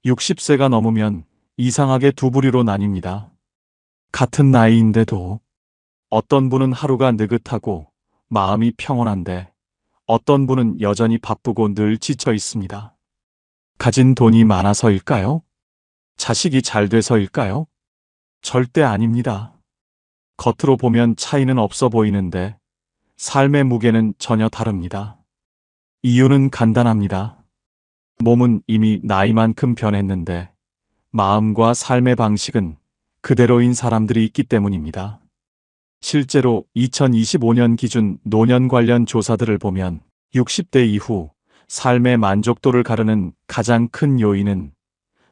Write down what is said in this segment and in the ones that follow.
60세가 넘으면 이상하게 두 부류로 나뉩니다. 같은 나이인데도 어떤 분은 하루가 느긋하고 마음이 평온한데 어떤 분은 여전히 바쁘고 늘 지쳐 있습니다. 가진 돈이 많아서일까요? 자식이 잘 돼서일까요? 절대 아닙니다. 겉으로 보면 차이는 없어 보이는데 삶의 무게는 전혀 다릅니다. 이유는 간단합니다. 몸은 이미 나이만큼 변했는데 마음과 삶의 방식은 그대로인 사람들이 있기 때문입니다. 실제로 2025년 기준 노년 관련 조사들을 보면 60대 이후 삶의 만족도를 가르는 가장 큰 요인은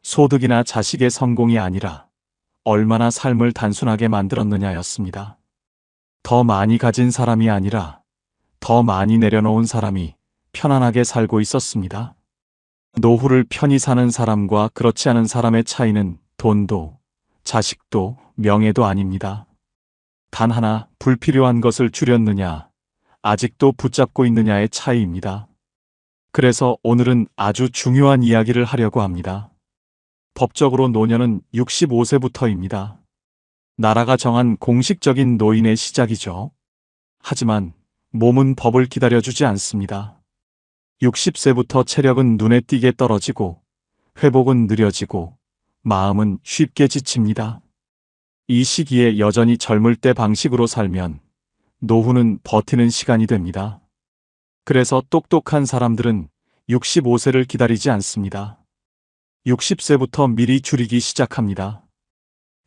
소득이나 자식의 성공이 아니라 얼마나 삶을 단순하게 만들었느냐였습니다. 더 많이 가진 사람이 아니라 더 많이 내려놓은 사람이 편안하게 살고 있었습니다. 노후를 편히 사는 사람과 그렇지 않은 사람의 차이는 돈도, 자식도, 명예도 아닙니다. 단 하나 불필요한 것을 줄였느냐, 아직도 붙잡고 있느냐의 차이입니다. 그래서 오늘은 아주 중요한 이야기를 하려고 합니다. 법적으로 노년은 65세부터입니다. 나라가 정한 공식적인 노인의 시작이죠. 하지만 몸은 법을 기다려주지 않습니다. 60세부터 체력은 눈에 띄게 떨어지고 회복은 느려지고 마음은 쉽게 지칩니다. 이 시기에 여전히 젊을 때 방식으로 살면 노후는 버티는 시간이 됩니다. 그래서 똑똑한 사람들은 65세를 기다리지 않습니다. 60세부터 미리 줄이기 시작합니다.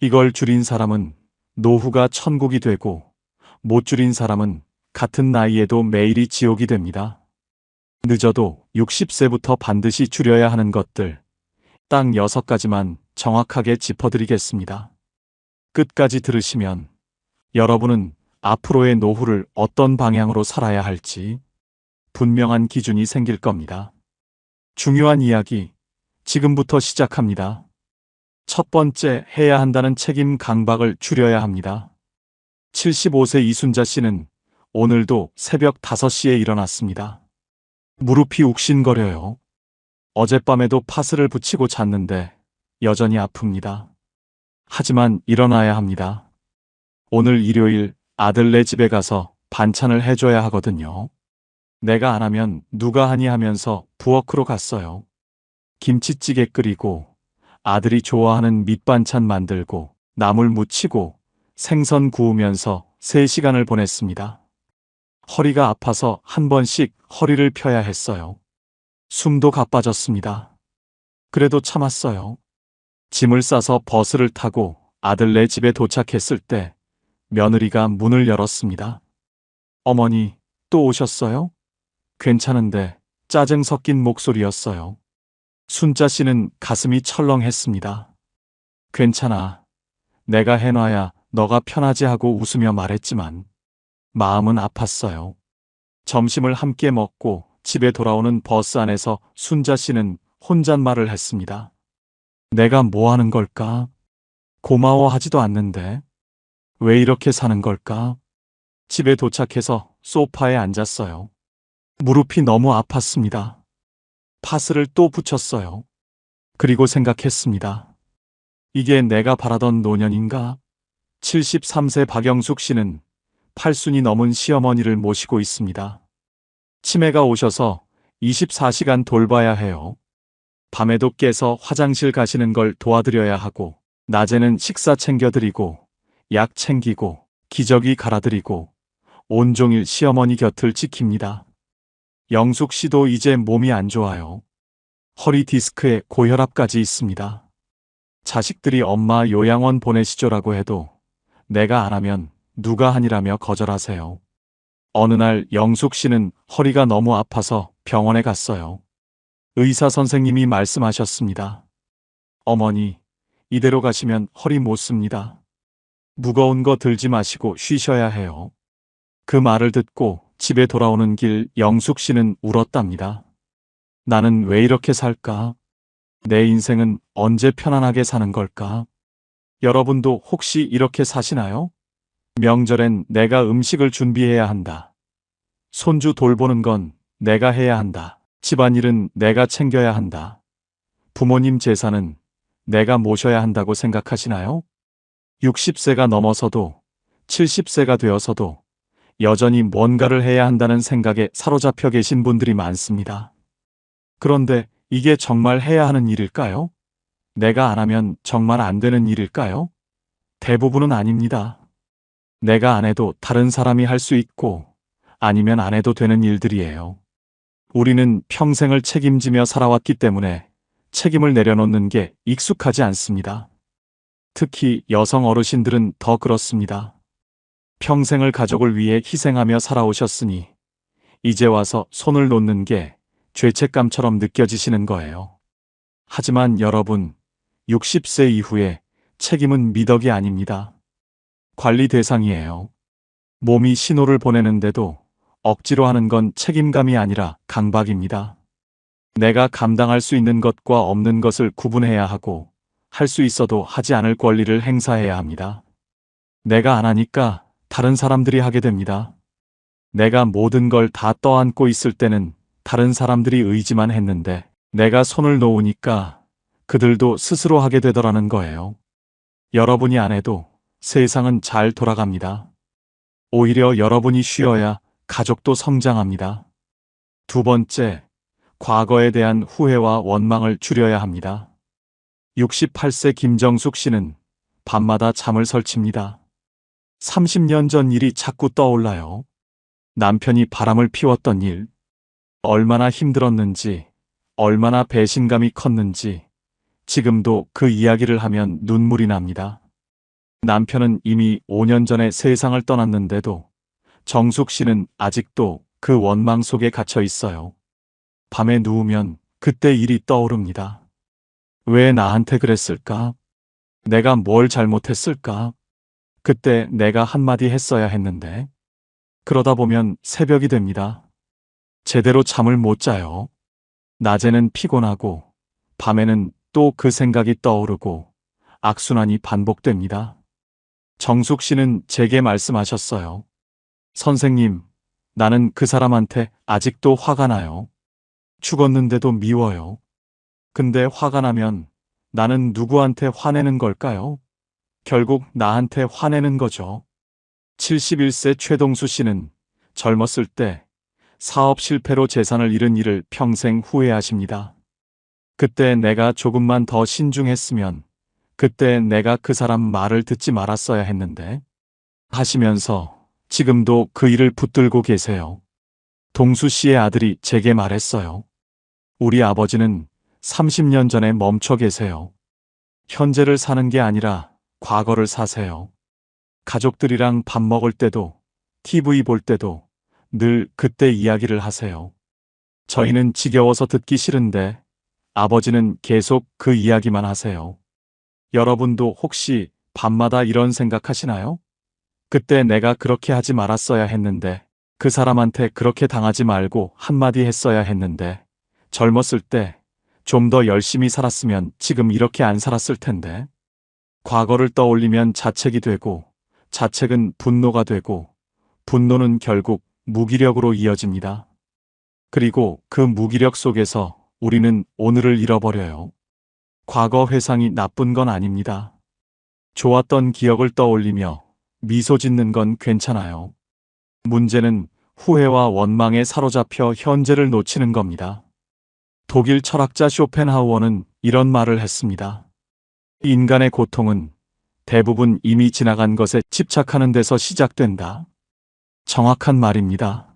이걸 줄인 사람은 노후가 천국이 되고 못 줄인 사람은 같은 나이에도 매일이 지옥이 됩니다. 늦어도 60세부터 반드시 줄여야 하는 것들 딱 6가지만 정확하게 짚어드리겠습니다. 끝까지 들으시면 여러분은 앞으로의 노후를 어떤 방향으로 살아야 할지 분명한 기준이 생길 겁니다. 중요한 이야기 지금부터 시작합니다. 첫 번째 해야 한다는 책임 강박을 줄여야 합니다. 75세 이순자 씨는 오늘도 새벽 5시에 일어났습니다. 무릎이 욱신거려요. 어젯밤에도 파스를 붙이고 잤는데 여전히 아픕니다. 하지만 일어나야 합니다. 오늘 일요일 아들네 집에 가서 반찬을 해줘야 하거든요. 내가 안 하면 누가 하니 하면서 부엌으로 갔어요. 김치찌개 끓이고 아들이 좋아하는 밑반찬 만들고 나물 무치고 생선 구우면서 3시간을 보냈습니다. 허리가 아파서 한 번씩 허리를 펴야 했어요. 숨도 가빠졌습니다. 그래도 참았어요. 짐을 싸서 버스를 타고 아들네 집에 도착했을 때 며느리가 문을 열었습니다. 어머니, 또 오셨어요? 괜찮은데 짜증 섞인 목소리였어요. 순자 씨는 가슴이 철렁했습니다. 괜찮아. 내가 해놔야 너가 편하지 하고 웃으며 말했지만 마음은 아팠어요. 점심을 함께 먹고 집에 돌아오는 버스 안에서 순자 씨는 혼잣말을 했습니다. 내가 뭐 하는 걸까? 고마워하지도 않는데 왜 이렇게 사는 걸까? 집에 도착해서 소파에 앉았어요. 무릎이 너무 아팠습니다. 파스를 또 붙였어요. 그리고 생각했습니다. 이게 내가 바라던 노년인가? 73세 박영숙 씨는 8순이 넘은 시어머니를 모시고 있습니다. 치매가 오셔서 24시간 돌봐야 해요. 밤에도 깨서 화장실 가시는 걸 도와드려야 하고 낮에는 식사 챙겨드리고 약 챙기고 기저귀 갈아드리고 온종일 시어머니 곁을 지킵니다. 영숙 씨도 이제 몸이 안 좋아요. 허리 디스크에 고혈압까지 있습니다. 자식들이 엄마 요양원 보내시죠라고 해도 내가 안 하면 누가 하니라며 거절하세요. 어느 날 영숙 씨는 허리가 너무 아파서 병원에 갔어요. 의사 선생님이 말씀하셨습니다. 어머니, 이대로 가시면 허리 못 씁니다. 무거운 거 들지 마시고 쉬셔야 해요. 그 말을 듣고 집에 돌아오는 길 영숙 씨는 울었답니다. 나는 왜 이렇게 살까? 내 인생은 언제 편안하게 사는 걸까? 여러분도 혹시 이렇게 사시나요? 명절엔 내가 음식을 준비해야 한다. 손주 돌보는 건 내가 해야 한다. 집안일은 내가 챙겨야 한다. 부모님 제사는 내가 모셔야 한다고 생각하시나요? 60세가 넘어서도 70세가 되어서도 여전히 뭔가를 해야 한다는 생각에 사로잡혀 계신 분들이 많습니다. 그런데 이게 정말 해야 하는 일일까요? 내가 안 하면 정말 안 되는 일일까요? 대부분은 아닙니다. 내가 안 해도 다른 사람이 할 수 있고 아니면 안 해도 되는 일들이에요. 우리는 평생을 책임지며 살아왔기 때문에 책임을 내려놓는 게 익숙하지 않습니다. 특히 여성 어르신들은 더 그렇습니다. 평생을 가족을 위해 희생하며 살아오셨으니 이제 와서 손을 놓는 게 죄책감처럼 느껴지시는 거예요. 하지만 여러분, 60세 이후에 책임은 미덕이 아닙니다. 관리 대상이에요. 몸이 신호를 보내는데도 억지로 하는 건 책임감이 아니라 강박입니다. 내가 감당할 수 있는 것과 없는 것을 구분해야 하고 할 수 있어도 하지 않을 권리를 행사해야 합니다. 내가 안 하니까 다른 사람들이 하게 됩니다. 내가 모든 걸 다 떠안고 있을 때는 다른 사람들이 의지만 했는데 내가 손을 놓으니까 그들도 스스로 하게 되더라는 거예요. 여러분이 안 해도 세상은 잘 돌아갑니다. 오히려 여러분이 쉬어야 가족도 성장합니다. 두 번째, 과거에 대한 후회와 원망을 줄여야 합니다. 68세 김정숙 씨는 밤마다 잠을 설칩니다. 30년 전 일이 자꾸 떠올라요. 남편이 바람을 피웠던 일, 얼마나 힘들었는지, 얼마나 배신감이 컸는지, 지금도 그 이야기를 하면 눈물이 납니다. 남편은 이미 5년 전에 세상을 떠났는데도 정숙 씨는 아직도 그 원망 속에 갇혀 있어요. 밤에 누우면 그때 일이 떠오릅니다. 왜 나한테 그랬을까? 내가 뭘 잘못했을까? 그때 내가 한마디 했어야 했는데. 그러다 보면 새벽이 됩니다. 제대로 잠을 못 자요. 낮에는 피곤하고 밤에는 또 그 생각이 떠오르고 악순환이 반복됩니다. 정숙 씨는 제게 말씀하셨어요. 선생님, 나는 그 사람한테 아직도 화가 나요. 죽었는데도 미워요. 근데 화가 나면 나는 누구한테 화내는 걸까요? 결국 나한테 화내는 거죠. 71세 최동수 씨는 젊었을 때 사업 실패로 재산을 잃은 일을 평생 후회하십니다. 그때 내가 조금만 더 신중했으면, 그때 내가 그 사람 말을 듣지 말았어야 했는데 하시면서 지금도 그 일을 붙들고 계세요. 동수 씨의 아들이 제게 말했어요. 우리 아버지는 30년 전에 멈춰 계세요. 현재를 사는 게 아니라 과거를 사세요. 가족들이랑 밥 먹을 때도, TV 볼 때도 늘 그때 이야기를 하세요. 저희는 지겨워서 듣기 싫은데 아버지는 계속 그 이야기만 하세요. 여러분도 혹시 밤마다 이런 생각하시나요? 그때 내가 그렇게 하지 말았어야 했는데, 그 사람한테 그렇게 당하지 말고 한마디 했어야 했는데, 젊었을 때 좀 더 열심히 살았으면 지금 이렇게 안 살았을 텐데. 과거를 떠올리면 자책이 되고, 자책은 분노가 되고, 분노는 결국 무기력으로 이어집니다. 그리고 그 무기력 속에서 우리는 오늘을 잃어버려요. 과거 회상이 나쁜 건 아닙니다. 좋았던 기억을 떠올리며 미소 짓는 건 괜찮아요. 문제는 후회와 원망에 사로잡혀 현재를 놓치는 겁니다. 독일 철학자 쇼펜하우어는 이런 말을 했습니다. 인간의 고통은 대부분 이미 지나간 것에 집착하는 데서 시작된다. 정확한 말입니다.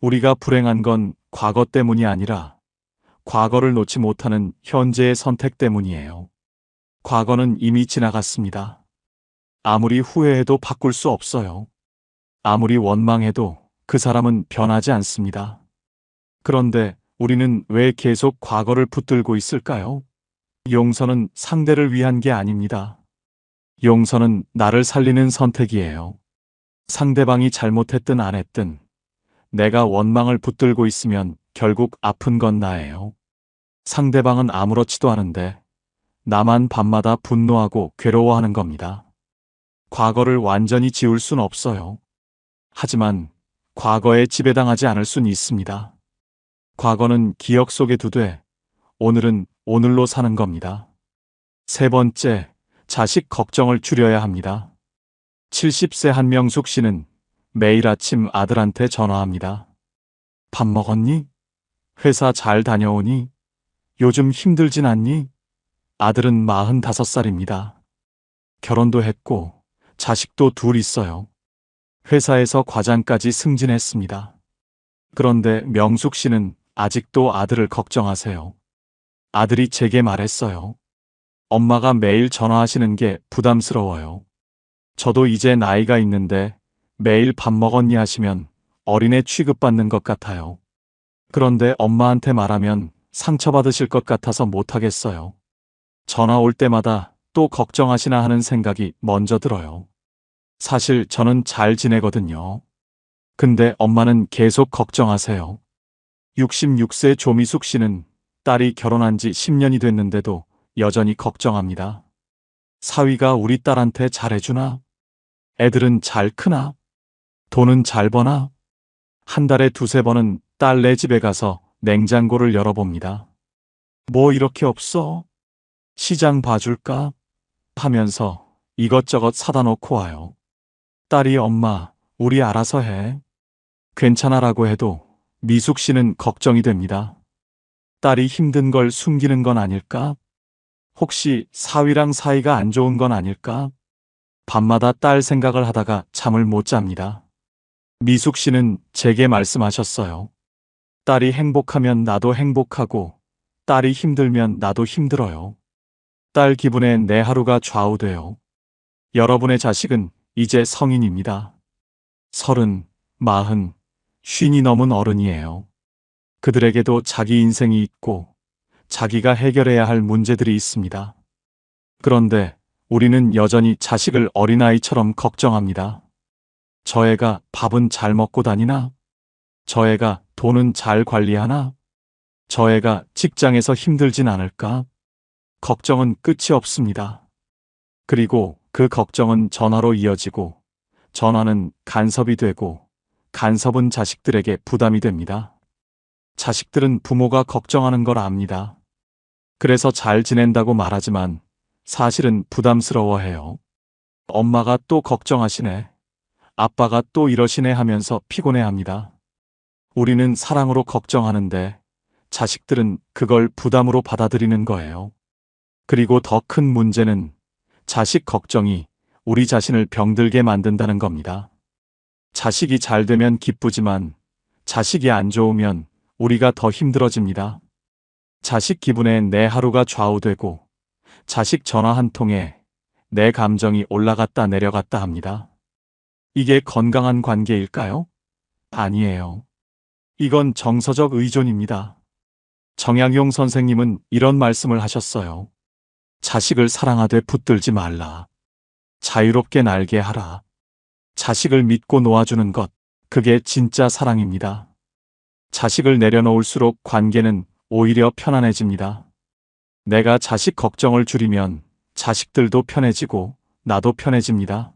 우리가 불행한 건 과거 때문이 아니라 과거를 놓지 못하는 현재의 선택 때문이에요. 과거는 이미 지나갔습니다. 아무리 후회해도 바꿀 수 없어요. 아무리 원망해도 그 사람은 변하지 않습니다. 그런데 우리는 왜 계속 과거를 붙들고 있을까요? 용서는 상대를 위한 게 아닙니다. 용서는 나를 살리는 선택이에요. 상대방이 잘못했든 안 했든 내가 원망을 붙들고 있으면 결국 아픈 건 나예요. 상대방은 아무렇지도 않은데 나만 밤마다 분노하고 괴로워하는 겁니다. 과거를 완전히 지울 순 없어요. 하지만 과거에 지배당하지 않을 순 있습니다. 과거는 기억 속에 두되 오늘은 오늘로 사는 겁니다. 세 번째, 자식 걱정을 줄여야 합니다. 70세 한명숙 씨는 매일 아침 아들한테 전화합니다. 밥 먹었니? 회사 잘 다녀오니? 요즘 힘들진 않니? 아들은 45살입니다. 결혼도 했고 자식도 둘 있어요. 회사에서 과장까지 승진했습니다. 그런데 명숙 씨는 아직도 아들을 걱정하세요. 아들이 제게 말했어요. 엄마가 매일 전화하시는 게 부담스러워요. 저도 이제 나이가 있는데 매일 밥 먹었니 하시면 어린애 취급받는 것 같아요. 그런데 엄마한테 말하면 상처받으실 것 같아서 못하겠어요. 전화 올 때마다 또 걱정하시나 하는 생각이 먼저 들어요. 사실 저는 잘 지내거든요. 근데 엄마는 계속 걱정하세요. 66세 조미숙 씨는 딸이 결혼한 지 10년이 됐는데도 여전히 걱정합니다. 사위가 우리 딸한테 잘해주나? 애들은 잘 크나? 돈은 잘 버나? 한 달에 두세 번은 딸네 집에 가서 냉장고를 열어봅니다. 뭐 이렇게 없어? 시장 봐줄까? 하면서 이것저것 사다 놓고 와요. 딸이 엄마, 우리 알아서 해. 괜찮아라고 해도 미숙 씨는 걱정이 됩니다. 딸이 힘든 걸 숨기는 건 아닐까? 혹시 사위랑 사이가 안 좋은 건 아닐까? 밤마다 딸 생각을 하다가 잠을 못 잡니다. 미숙 씨는 제게 말씀하셨어요. 딸이 행복하면 나도 행복하고, 딸이 힘들면 나도 힘들어요. 딸 기분에 내 하루가 좌우돼요. 여러분의 자식은 이제 성인입니다. 30, 40, 50이 넘은 어른이에요. 그들에게도 자기 인생이 있고 자기가 해결해야 할 문제들이 있습니다. 그런데 우리는 여전히 자식을 어린아이처럼 걱정합니다. 저 애가 밥은 잘 먹고 다니나? 저 애가 돈은 잘 관리하나? 저 애가 직장에서 힘들진 않을까? 걱정은 끝이 없습니다. 그리고 그 걱정은 전화로 이어지고 전화는 간섭이 되고 간섭은 자식들에게 부담이 됩니다. 자식들은 부모가 걱정하는 걸 압니다. 그래서 잘 지낸다고 말하지만 사실은 부담스러워해요. 엄마가 또 걱정하시네. 아빠가 또 이러시네 하면서 피곤해합니다. 우리는 사랑으로 걱정하는데 자식들은 그걸 부담으로 받아들이는 거예요. 그리고 더 큰 문제는 자식 걱정이 우리 자신을 병들게 만든다는 겁니다. 자식이 잘 되면 기쁘지만 자식이 안 좋으면 우리가 더 힘들어집니다. 자식 기분에 내 하루가 좌우되고 자식 전화 한 통에 내 감정이 올라갔다 내려갔다 합니다. 이게 건강한 관계일까요? 아니에요. 이건 정서적 의존입니다. 정약용 선생님은 이런 말씀을 하셨어요. 자식을 사랑하되 붙들지 말라. 자유롭게 날게 하라. 자식을 믿고 놓아주는 것, 그게 진짜 사랑입니다. 자식을 내려놓을수록 관계는 오히려 편안해집니다. 내가 자식 걱정을 줄이면 자식들도 편해지고 나도 편해집니다.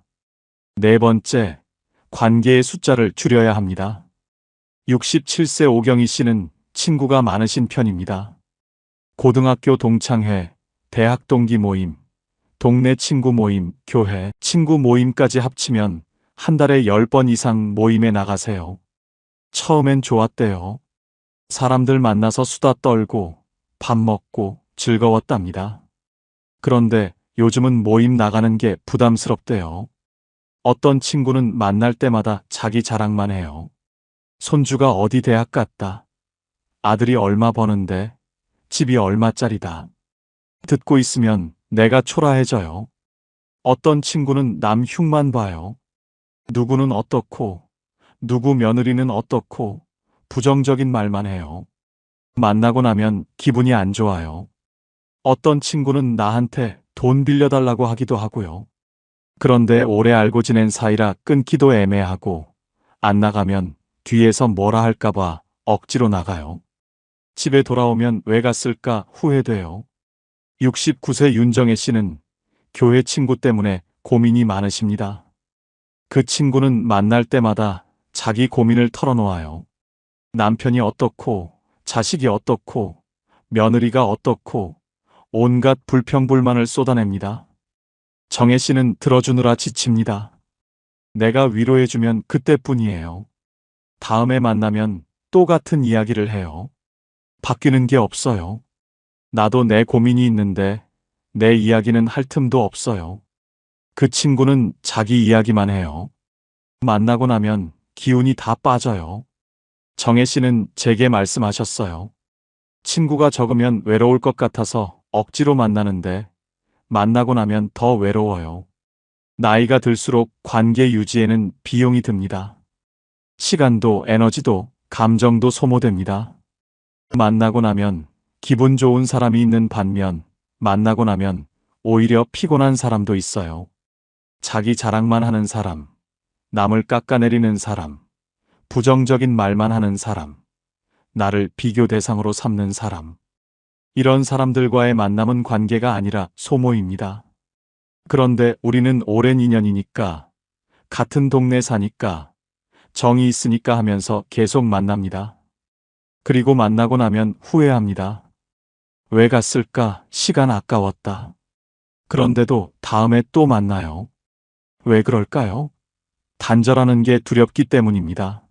네 번째, 관계의 숫자를 줄여야 합니다. 67세 오경희 씨는 친구가 많으신 편입니다. 고등학교 동창회, 대학 동기 모임, 동네 친구 모임, 교회, 친구 모임까지 합치면 한 달에 10번 이상 모임에 나가세요. 처음엔 좋았대요. 사람들 만나서 수다 떨고 밥 먹고 즐거웠답니다. 그런데 요즘은 모임 나가는 게 부담스럽대요. 어떤 친구는 만날 때마다 자기 자랑만 해요. 손주가 어디 대학 갔다. 아들이 얼마 버는데 집이 얼마짜리다. 듣고 있으면 내가 초라해져요. 어떤 친구는 남 흉만 봐요. 누구는 어떻고, 누구 며느리는 어떻고, 부정적인 말만 해요. 만나고 나면 기분이 안 좋아요. 어떤 친구는 나한테 돈 빌려달라고 하기도 하고요. 그런데 오래 알고 지낸 사이라 끊기도 애매하고, 안 나가면 뒤에서 뭐라 할까봐 억지로 나가요. 집에 돌아오면 왜 갔을까 후회돼요. 69세 윤정혜 씨는 교회 친구 때문에 고민이 많으십니다. 그 친구는 만날 때마다 자기 고민을 털어놓아요. 남편이 어떻고, 자식이 어떻고, 며느리가 어떻고, 온갖 불평불만을 쏟아냅니다. 정혜 씨는 들어주느라 지칩니다. 내가 위로해주면 그때뿐이에요. 다음에 만나면 또 같은 이야기를 해요. 바뀌는 게 없어요. 나도 내 고민이 있는데 내 이야기는 할 틈도 없어요. 그 친구는 자기 이야기만 해요. 만나고 나면 기운이 다 빠져요. 정혜 씨는 제게 말씀하셨어요. 친구가 적으면 외로울 것 같아서 억지로 만나는데 만나고 나면 더 외로워요. 나이가 들수록 관계 유지에는 비용이 듭니다. 시간도 에너지도 감정도 소모됩니다. 만나고 나면 기분 좋은 사람이 있는 반면 만나고 나면 오히려 피곤한 사람도 있어요. 자기 자랑만 하는 사람, 남을 깎아내리는 사람, 부정적인 말만 하는 사람, 나를 비교 대상으로 삼는 사람. 이런 사람들과의 만남은 관계가 아니라 소모입니다. 그런데 우리는 오랜 인연이니까, 같은 동네 사니까, 정이 있으니까 하면서 계속 만납니다. 그리고 만나고 나면 후회합니다. 왜 갔을까? 시간 아까웠다. 그런데도 다음에 또 만나요. 왜 그럴까요? 단절하는 게 두렵기 때문입니다.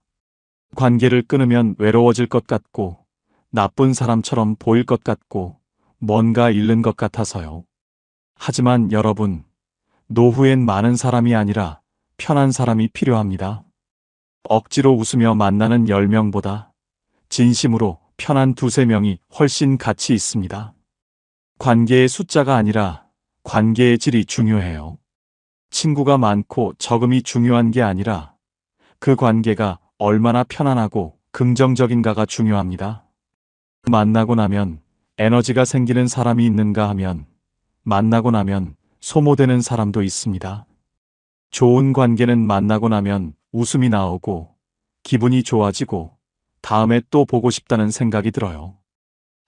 관계를 끊으면 외로워질 것 같고, 나쁜 사람처럼 보일 것 같고, 뭔가 잃는 것 같아서요. 하지만 여러분, 노후엔 많은 사람이 아니라 편한 사람이 필요합니다. 억지로 웃으며 만나는 10명보다 진심으로 편한 2~3명이 훨씬 가치 있습니다. 관계의 숫자가 아니라 관계의 질이 중요해요. 친구가 많고 적음이 중요한 게 아니라 그 관계가 얼마나 편안하고 긍정적인가가 중요합니다. 만나고 나면 에너지가 생기는 사람이 있는가 하면 만나고 나면 소모되는 사람도 있습니다. 좋은 관계는 만나고 나면 웃음이 나오고 기분이 좋아지고 다음에 또 보고 싶다는 생각이 들어요.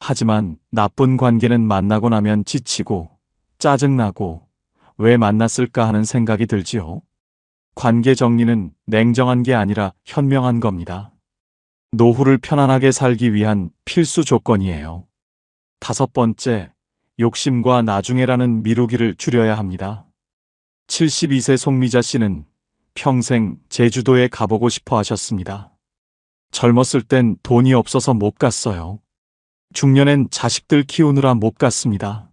하지만 나쁜 관계는 만나고 나면 지치고 짜증나고 왜 만났을까 하는 생각이 들지요. 관계 정리는 냉정한 게 아니라 현명한 겁니다. 노후를 편안하게 살기 위한 필수 조건이에요. 5번째, 욕심과 나중에라는 미루기를 줄여야 합니다. 72세 송미자 씨는 평생 제주도에 가보고 싶어 하셨습니다. 젊었을 땐 돈이 없어서 못 갔어요. 중년엔 자식들 키우느라 못 갔습니다.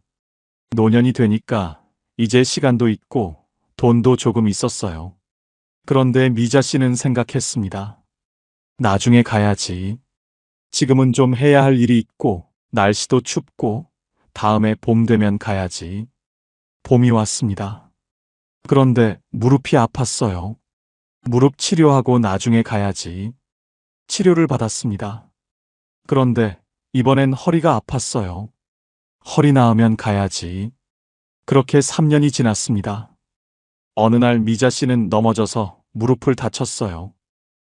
노년이 되니까 이제 시간도 있고 돈도 조금 있었어요. 그런데 미자 씨는 생각했습니다. 나중에 가야지. 지금은 좀 해야 할 일이 있고 날씨도 춥고 다음에 봄 되면 가야지. 봄이 왔습니다. 그런데 무릎이 아팠어요. 무릎 치료하고 나중에 가야지. 치료를 받았습니다. 그런데 이번엔 허리가 아팠어요. 허리 나으면 가야지. 그렇게 3년이 지났습니다. 어느 날 미자 씨는 넘어져서 무릎을 다쳤어요.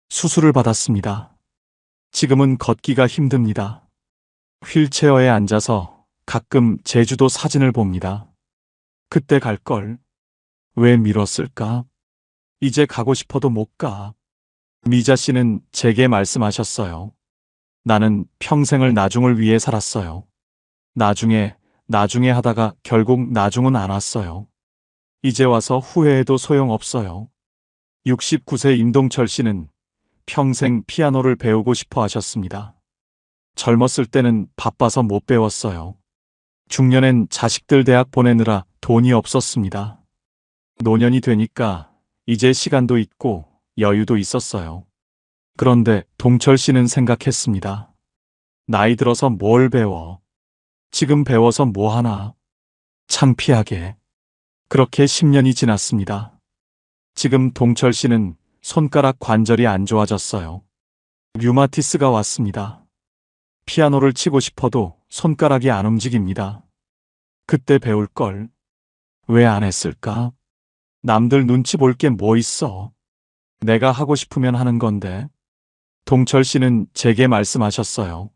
수술을 받았습니다. 지금은 걷기가 힘듭니다. 휠체어에 앉아서 가끔 제주도 사진을 봅니다. 그때 갈 걸. 왜 미뤘을까? 이제 가고 싶어도 못 가. 미자 씨는 제게 말씀하셨어요. 나는 평생을 나중을 위해 살았어요. 나중에 하다가 결국 나중은 안 왔어요. 이제 와서 후회해도 소용없어요. 69세 임동철 씨는 평생 피아노를 배우고 싶어 하셨습니다. 젊었을 때는 바빠서 못 배웠어요. 중년엔 자식들 대학 보내느라 돈이 없었습니다. 노년이 되니까 이제 시간도 있고 여유도 있었어요. 그런데 동철 씨는 생각했습니다. 나이 들어서 뭘 배워? 지금 배워서 뭐 하나? 창피하게. 그렇게 10년이 지났습니다. 지금 동철 씨는 손가락 관절이 안 좋아졌어요. 류마티스가 왔습니다. 피아노를 치고 싶어도 손가락이 안 움직입니다. 그때 배울 걸. 왜 안 했을까? 남들 눈치 볼 게 뭐 있어? 내가 하고 싶으면 하는 건데. 동철 씨는 제게 말씀하셨어요.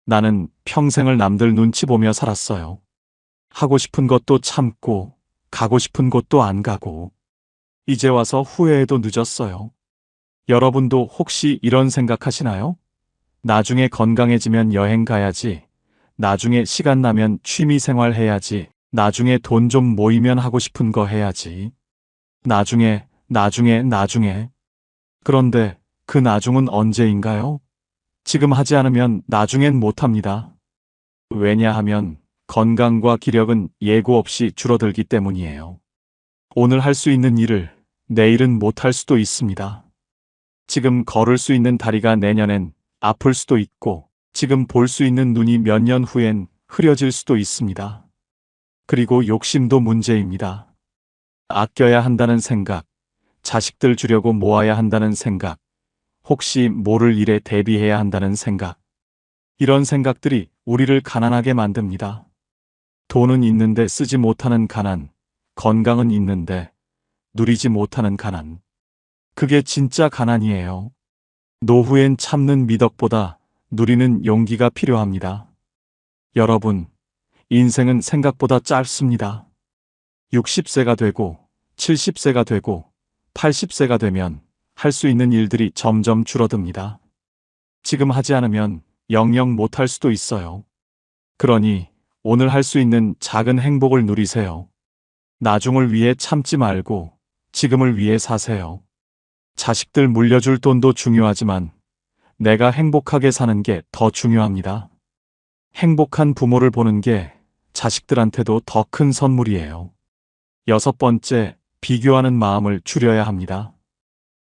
나는 평생을 남들 눈치 보며 살았어요. 하고 싶은 것도 참고, 가고 싶은 곳도 안 가고. 이제 와서 후회해도 늦었어요. 여러분도 혹시 이런 생각하시나요? 나중에 건강해지면 여행 가야지. 나중에 시간 나면 취미 생활 해야지. 나중에 돈 좀 모이면 하고 싶은 거 해야지. 나중에. 그런데 그 나중은 언제인가요? 지금 하지 않으면 나중엔 못합니다. 왜냐하면 건강과 기력은 예고 없이 줄어들기 때문이에요. 오늘 할 수 있는 일을 내일은 못할 수도 있습니다. 지금 걸을 수 있는 다리가 내년엔 아플 수도 있고, 지금 볼 수 있는 눈이 몇 년 후엔 흐려질 수도 있습니다. 그리고 욕심도 문제입니다. 아껴야 한다는 생각, 자식들 주려고 모아야 한다는 생각, 혹시 모를 일에 대비해야 한다는 생각. 이런 생각들이 우리를 가난하게 만듭니다. 돈은 있는데 쓰지 못하는 가난, 건강은 있는데 누리지 못하는 가난. 그게 진짜 가난이에요. 노후엔 참는 미덕보다 누리는 용기가 필요합니다. 여러분, 인생은 생각보다 짧습니다. 60세가 되고, 70세가 되고, 80세가 되면 할 수 있는 일들이 점점 줄어듭니다. 지금 하지 않으면 영영 못할 수도 있어요. 그러니 오늘 할 수 있는 작은 행복을 누리세요. 나중을 위해 참지 말고 지금을 위해 사세요. 자식들 물려줄 돈도 중요하지만 내가 행복하게 사는 게 더 중요합니다. 행복한 부모를 보는 게 자식들한테도 더 큰 선물이에요. 6번째, 비교하는 마음을 줄여야 합니다.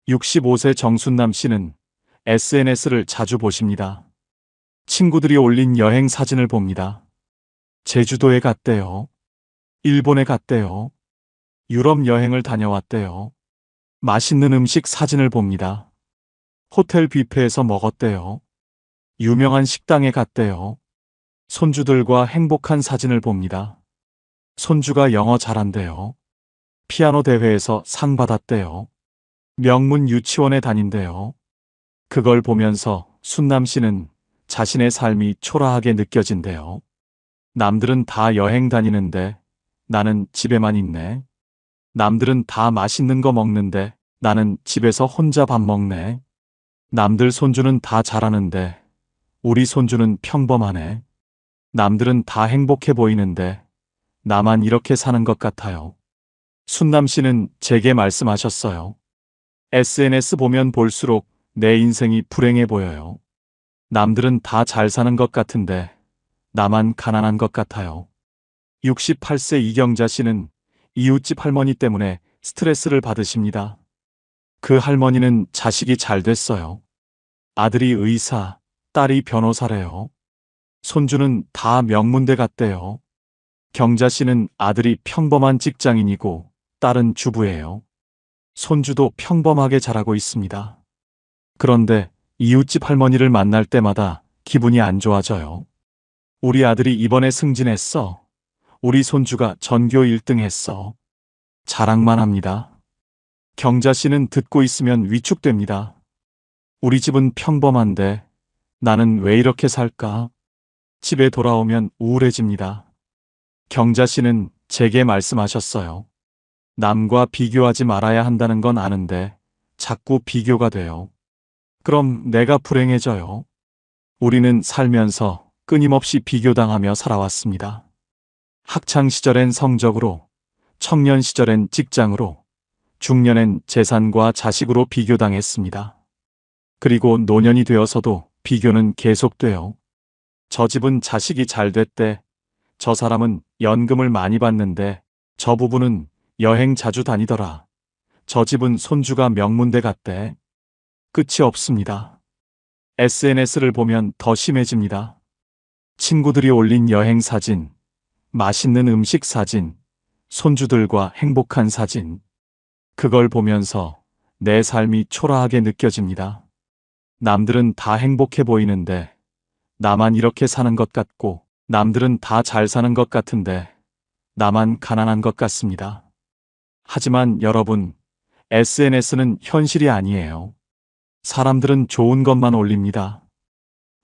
65세 정순남 씨는 SNS를 자주 보십니다. 친구들이 올린 여행 사진을 봅니다. 제주도에 갔대요. 일본에 갔대요. 유럽 여행을 다녀왔대요. 맛있는 음식 사진을 봅니다. 호텔 뷔페에서 먹었대요. 유명한 식당에 갔대요. 손주들과 행복한 사진을 봅니다. 손주가 영어 잘한대요. 피아노 대회에서 상 받았대요. 명문 유치원에 다닌대요. 그걸 보면서 순남 씨는 자신의 삶이 초라하게 느껴진대요. 남들은 다 여행 다니는데 나는 집에만 있네. 남들은 다 맛있는 거 먹는데 나는 집에서 혼자 밥 먹네. 남들 손주는 다 잘하는데 우리 손주는 평범하네. 남들은 다 행복해 보이는데 나만 이렇게 사는 것 같아요. 순남 씨는 제게 말씀하셨어요. SNS 보면 볼수록 내 인생이 불행해 보여요. 남들은 다 잘 사는 것 같은데 나만 가난한 것 같아요. 68세 이경자 씨는 이웃집 할머니 때문에 스트레스를 받으십니다. 그 할머니는 자식이 잘 됐어요. 아들이 의사, 딸이 변호사래요. 손주는 다 명문대 갔대요. 경자 씨는 아들이 평범한 직장인이고 딸은 주부예요. 손주도 평범하게 자라고 있습니다. 그런데 이웃집 할머니를 만날 때마다 기분이 안 좋아져요. 우리 아들이 이번에 승진했어. 우리 손주가 전교 1등 했어. 자랑만 합니다. 경자 씨는 듣고 있으면 위축됩니다. 우리 집은 평범한데 나는 왜 이렇게 살까? 집에 돌아오면 우울해집니다. 경자 씨는 제게 말씀하셨어요. 남과 비교하지 말아야 한다는 건 아는데 자꾸 비교가 돼요. 그럼 내가 불행해져요. 우리는 살면서 끊임없이 비교당하며 살아왔습니다. 학창 시절엔 성적으로, 청년 시절엔 직장으로, 중년엔 재산과 자식으로 비교당했습니다. 그리고 노년이 되어서도 비교는 계속돼요. 저 집은 자식이 잘 됐대. 저 사람은 연금을 많이 받는데 저 부부는 여행 자주 다니더라. 저 집은 손주가 명문대 갔대. 끝이 없습니다. SNS를 보면 더 심해집니다. 친구들이 올린 여행 사진, 맛있는 음식 사진, 손주들과 행복한 사진. 그걸 보면서 내 삶이 초라하게 느껴집니다. 남들은 다 행복해 보이는데 나만 이렇게 사는 것 같고 남들은 다 잘 사는 것 같은데 나만 가난한 것 같습니다. 하지만 여러분, SNS는 현실이 아니에요. 사람들은 좋은 것만 올립니다.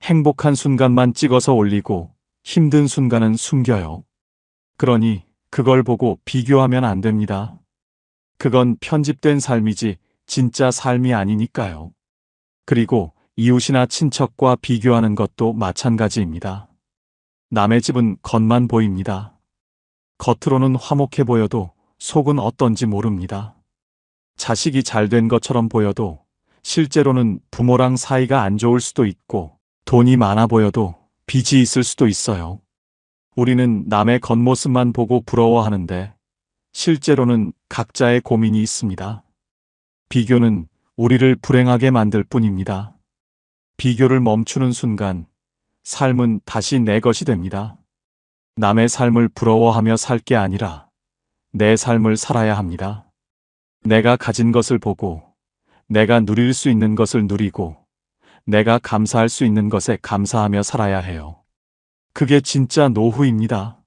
행복한 순간만 찍어서 올리고 힘든 순간은 숨겨요. 그러니 그걸 보고 비교하면 안 됩니다. 그건 편집된 삶이지 진짜 삶이 아니니까요. 그리고 이웃이나 친척과 비교하는 것도 마찬가지입니다. 남의 집은 겉만 보입니다. 겉으로는 화목해 보여도 속은 어떤지 모릅니다. 자식이 잘 된 것처럼 보여도 실제로는 부모랑 사이가 안 좋을 수도 있고 돈이 많아 보여도 빚이 있을 수도 있어요. 우리는 남의 겉모습만 보고 부러워하는데 실제로는 각자의 고민이 있습니다. 비교는 우리를 불행하게 만들 뿐입니다. 비교를 멈추는 순간 삶은 다시 내 것이 됩니다. 남의 삶을 부러워하며 살 게 아니라 내 삶을 살아야 합니다. 내가 가진 것을 보고 내가 누릴 수 있는 것을 누리고 내가 감사할 수 있는 것에 감사하며 살아야 해요. 그게 진짜 노후입니다.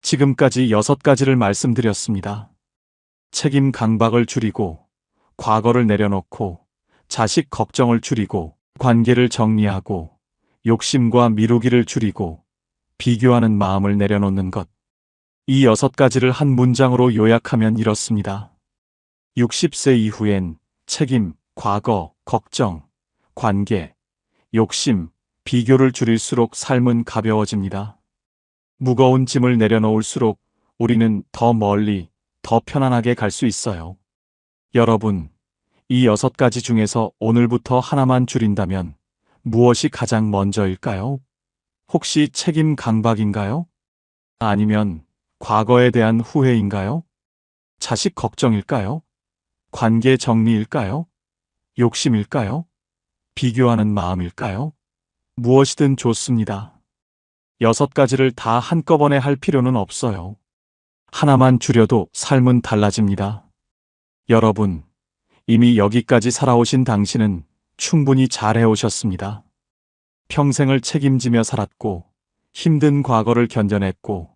지금까지 6가지를 말씀드렸습니다. 책임 강박을 줄이고 과거를 내려놓고 자식 걱정을 줄이고 관계를 정리하고 욕심과 미루기를 줄이고 비교하는 마음을 내려놓는 것. 이 6가지를 한 문장으로 요약하면 이렇습니다. 60세 이후엔 책임, 과거, 걱정, 관계, 욕심, 비교를 줄일수록 삶은 가벼워집니다. 무거운 짐을 내려놓을수록 우리는 더 멀리, 더 편안하게 갈 수 있어요. 여러분, 이 6가지 중에서 오늘부터 하나만 줄인다면 무엇이 가장 먼저일까요? 혹시 책임 강박인가요? 아니면 과거에 대한 후회인가요? 자식 걱정일까요? 관계 정리일까요? 욕심일까요? 비교하는 마음일까요? 무엇이든 좋습니다. 6가지를 다 한꺼번에 할 필요는 없어요. 하나만 줄여도 삶은 달라집니다. 여러분, 이미 여기까지 살아오신 당신은 충분히 잘해오셨습니다. 평생을 책임지며 살았고, 힘든 과거를 견뎌냈고,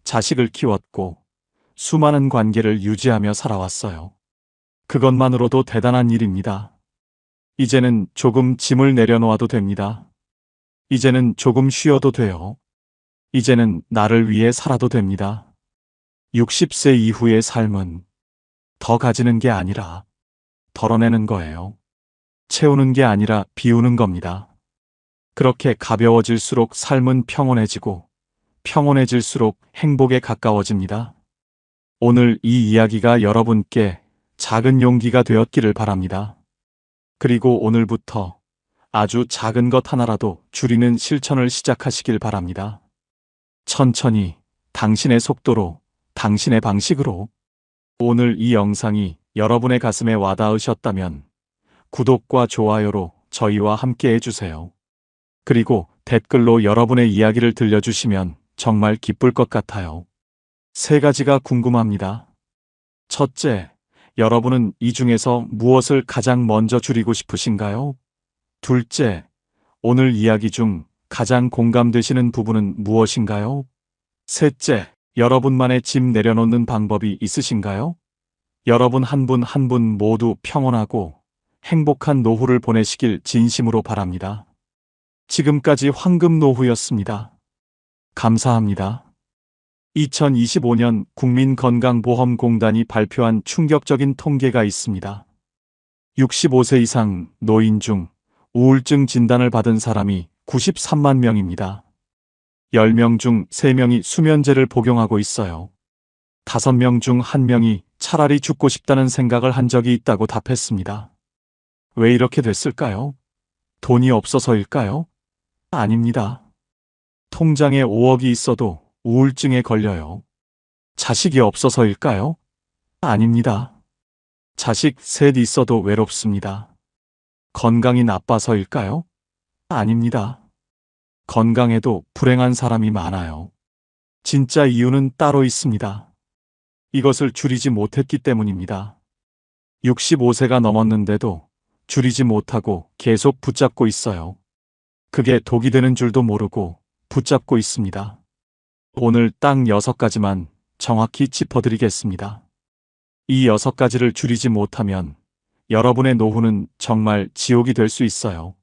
자식을 키웠고, 수많은 관계를 유지하며 살아왔어요. 그것만으로도 대단한 일입니다. 이제는 조금 짐을 내려놓아도 됩니다. 이제는 조금 쉬어도 돼요. 이제는 나를 위해 살아도 됩니다. 60세 이후의 삶은 더 가지는 게 아니라 덜어내는 거예요. 채우는 게 아니라 비우는 겁니다. 그렇게 가벼워질수록 삶은 평온해지고 평온해질수록 행복에 가까워집니다. 오늘 이 이야기가 여러분께 작은 용기가 되었기를 바랍니다. 그리고 오늘부터 아주 작은 것 하나라도 줄이는 실천을 시작하시길 바랍니다. 천천히, 당신의 속도로, 당신의 방식으로. 오늘 이 영상이 여러분의 가슴에 와닿으셨다면 구독과 좋아요로 저희와 함께 해주세요. 그리고 댓글로 여러분의 이야기를 들려주시면 정말 기쁠 것 같아요. 3가지가 궁금합니다. 첫째, 여러분은 이 중에서 무엇을 가장 먼저 줄이고 싶으신가요? 둘째, 오늘 이야기 중 가장 공감되시는 부분은 무엇인가요? 셋째, 여러분만의 짐 내려놓는 방법이 있으신가요? 여러분 한 분 한 분 모두 평온하고 행복한 노후를 보내시길 진심으로 바랍니다. 지금까지 황금노후였습니다. 감사합니다. 2025년 국민건강보험공단이 발표한 충격적인 통계가 있습니다. 65세 이상 노인 중 우울증 진단을 받은 사람이 93만 명입니다. 10명 중 3명이 수면제를 복용하고 있어요. 5명 중 1명이 차라리 죽고 싶다는 생각을 한 적이 있다고 답했습니다. 왜 이렇게 됐을까요? 돈이 없어서일까요? 아닙니다. 통장에 5억이 있어도 우울증에 걸려요. 자식이 없어서일까요? 아닙니다. 자식 셋 있어도 외롭습니다. 건강이 나빠서일까요? 아닙니다. 건강해도 불행한 사람이 많아요. 진짜 이유는 따로 있습니다. 이것을 줄이지 못했기 때문입니다. 65세가 넘었는데도 줄이지 못하고 계속 붙잡고 있어요. 그게 독이 되는 줄도 모르고 붙잡고 있습니다. 오늘 딱 6가지만 정확히 짚어드리겠습니다. 이 6가지를 줄이지 못하면 여러분의 노후는 정말 지옥이 될 수 있어요.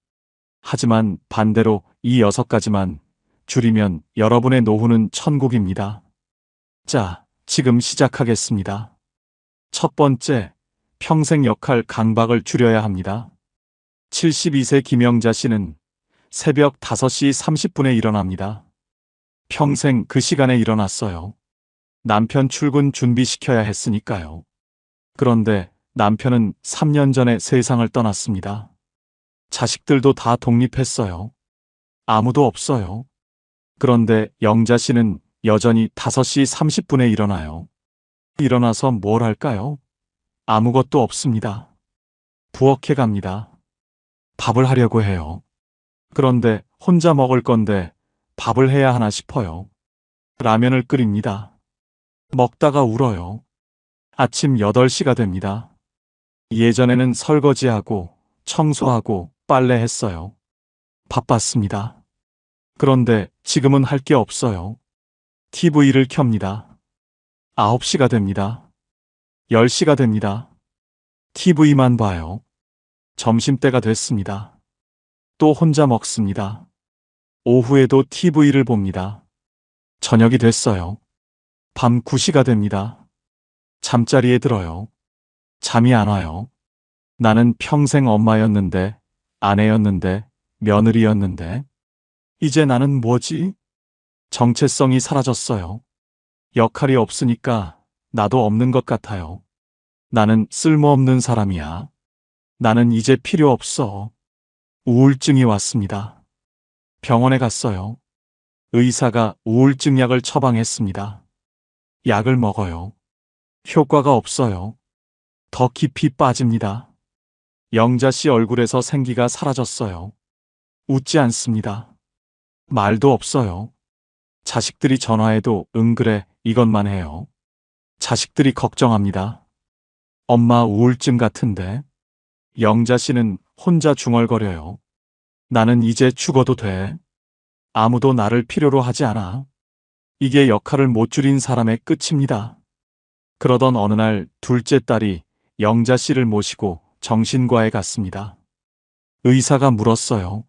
하지만 반대로 이 6가지만 줄이면 여러분의 노후는 천국입니다. 자, 지금 시작하겠습니다. 첫 번째, 평생 역할 강박을 줄여야 합니다. 72세 김영자 씨는 새벽 5시 30분에 일어납니다. 평생 그 시간에 일어났어요. 남편 출근 준비시켜야 했으니까요. 그런데 남편은 3년 전에 세상을 떠났습니다. 자식들도 다 독립했어요. 아무도 없어요. 그런데 영자 씨는 여전히 5시 30분에 일어나요. 일어나서 뭘 할까요? 아무것도 없습니다. 부엌에 갑니다. 밥을 하려고 해요. 그런데 혼자 먹을 건데 밥을 해야 하나 싶어요. 라면을 끓입니다. 먹다가 울어요. 아침 8시가 됩니다. 예전에는 설거지하고 청소하고 빨래했어요. 바빴습니다. 그런데 지금은 할 게 없어요. TV를 켭니다. 9시가 됩니다. 10시가 됩니다. TV만 봐요. 점심때가 됐습니다. 또 혼자 먹습니다. 오후에도 TV를 봅니다. 저녁이 됐어요. 밤 9시가 됩니다. 잠자리에 들어요. 잠이 안 와요. 나는 평생 엄마였는데, 아내였는데, 며느리였는데, 이제 나는 뭐지? 정체성이 사라졌어요. 역할이 없으니까 나도 없는 것 같아요. 나는 쓸모없는 사람이야. 나는 이제 필요 없어. 우울증이 왔습니다. 병원에 갔어요. 의사가 우울증 약을 처방했습니다. 약을 먹어요. 효과가 없어요. 더 깊이 빠집니다. 영자 씨 얼굴에서 생기가 사라졌어요. 웃지 않습니다. 말도 없어요. 자식들이 전화해도 응 그래 이것만 해요. 자식들이 걱정합니다. 엄마 우울증 같은데. 영자 씨는 혼자 중얼거려요. 나는 이제 죽어도 돼. 아무도 나를 필요로 하지 않아. 이게 역할을 못 줄인 사람의 끝입니다. 그러던 어느 날 둘째 딸이 영자 씨를 모시고 정신과에 갔습니다. 의사가 물었어요.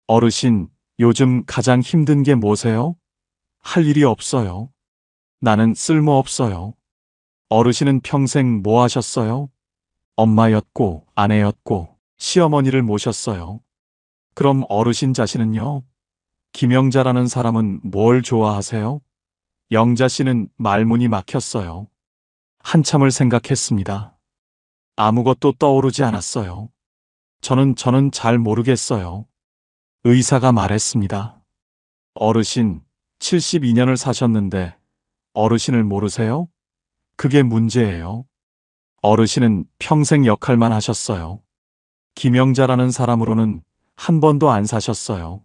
어르신, 요즘 가장 힘든 게 뭐세요? 할 일이 없어요. 나는 쓸모없어요. 어르신은 평생 뭐 하셨어요? 엄마였고, 아내였고, 시어머니를 모셨어요. 그럼 어르신 자신은요? 김영자라는 사람은 뭘 좋아하세요? 영자 씨는 말문이 막혔어요. 한참을 생각했습니다. 아무것도 떠오르지 않았어요. 저는 잘 모르겠어요. 의사가 말했습니다. 어르신, 72년을 사셨는데 어르신을 모르세요? 그게 문제예요. 어르신은 평생 역할만 하셨어요. 김영자라는 사람으로는 한 번도 안 사셨어요.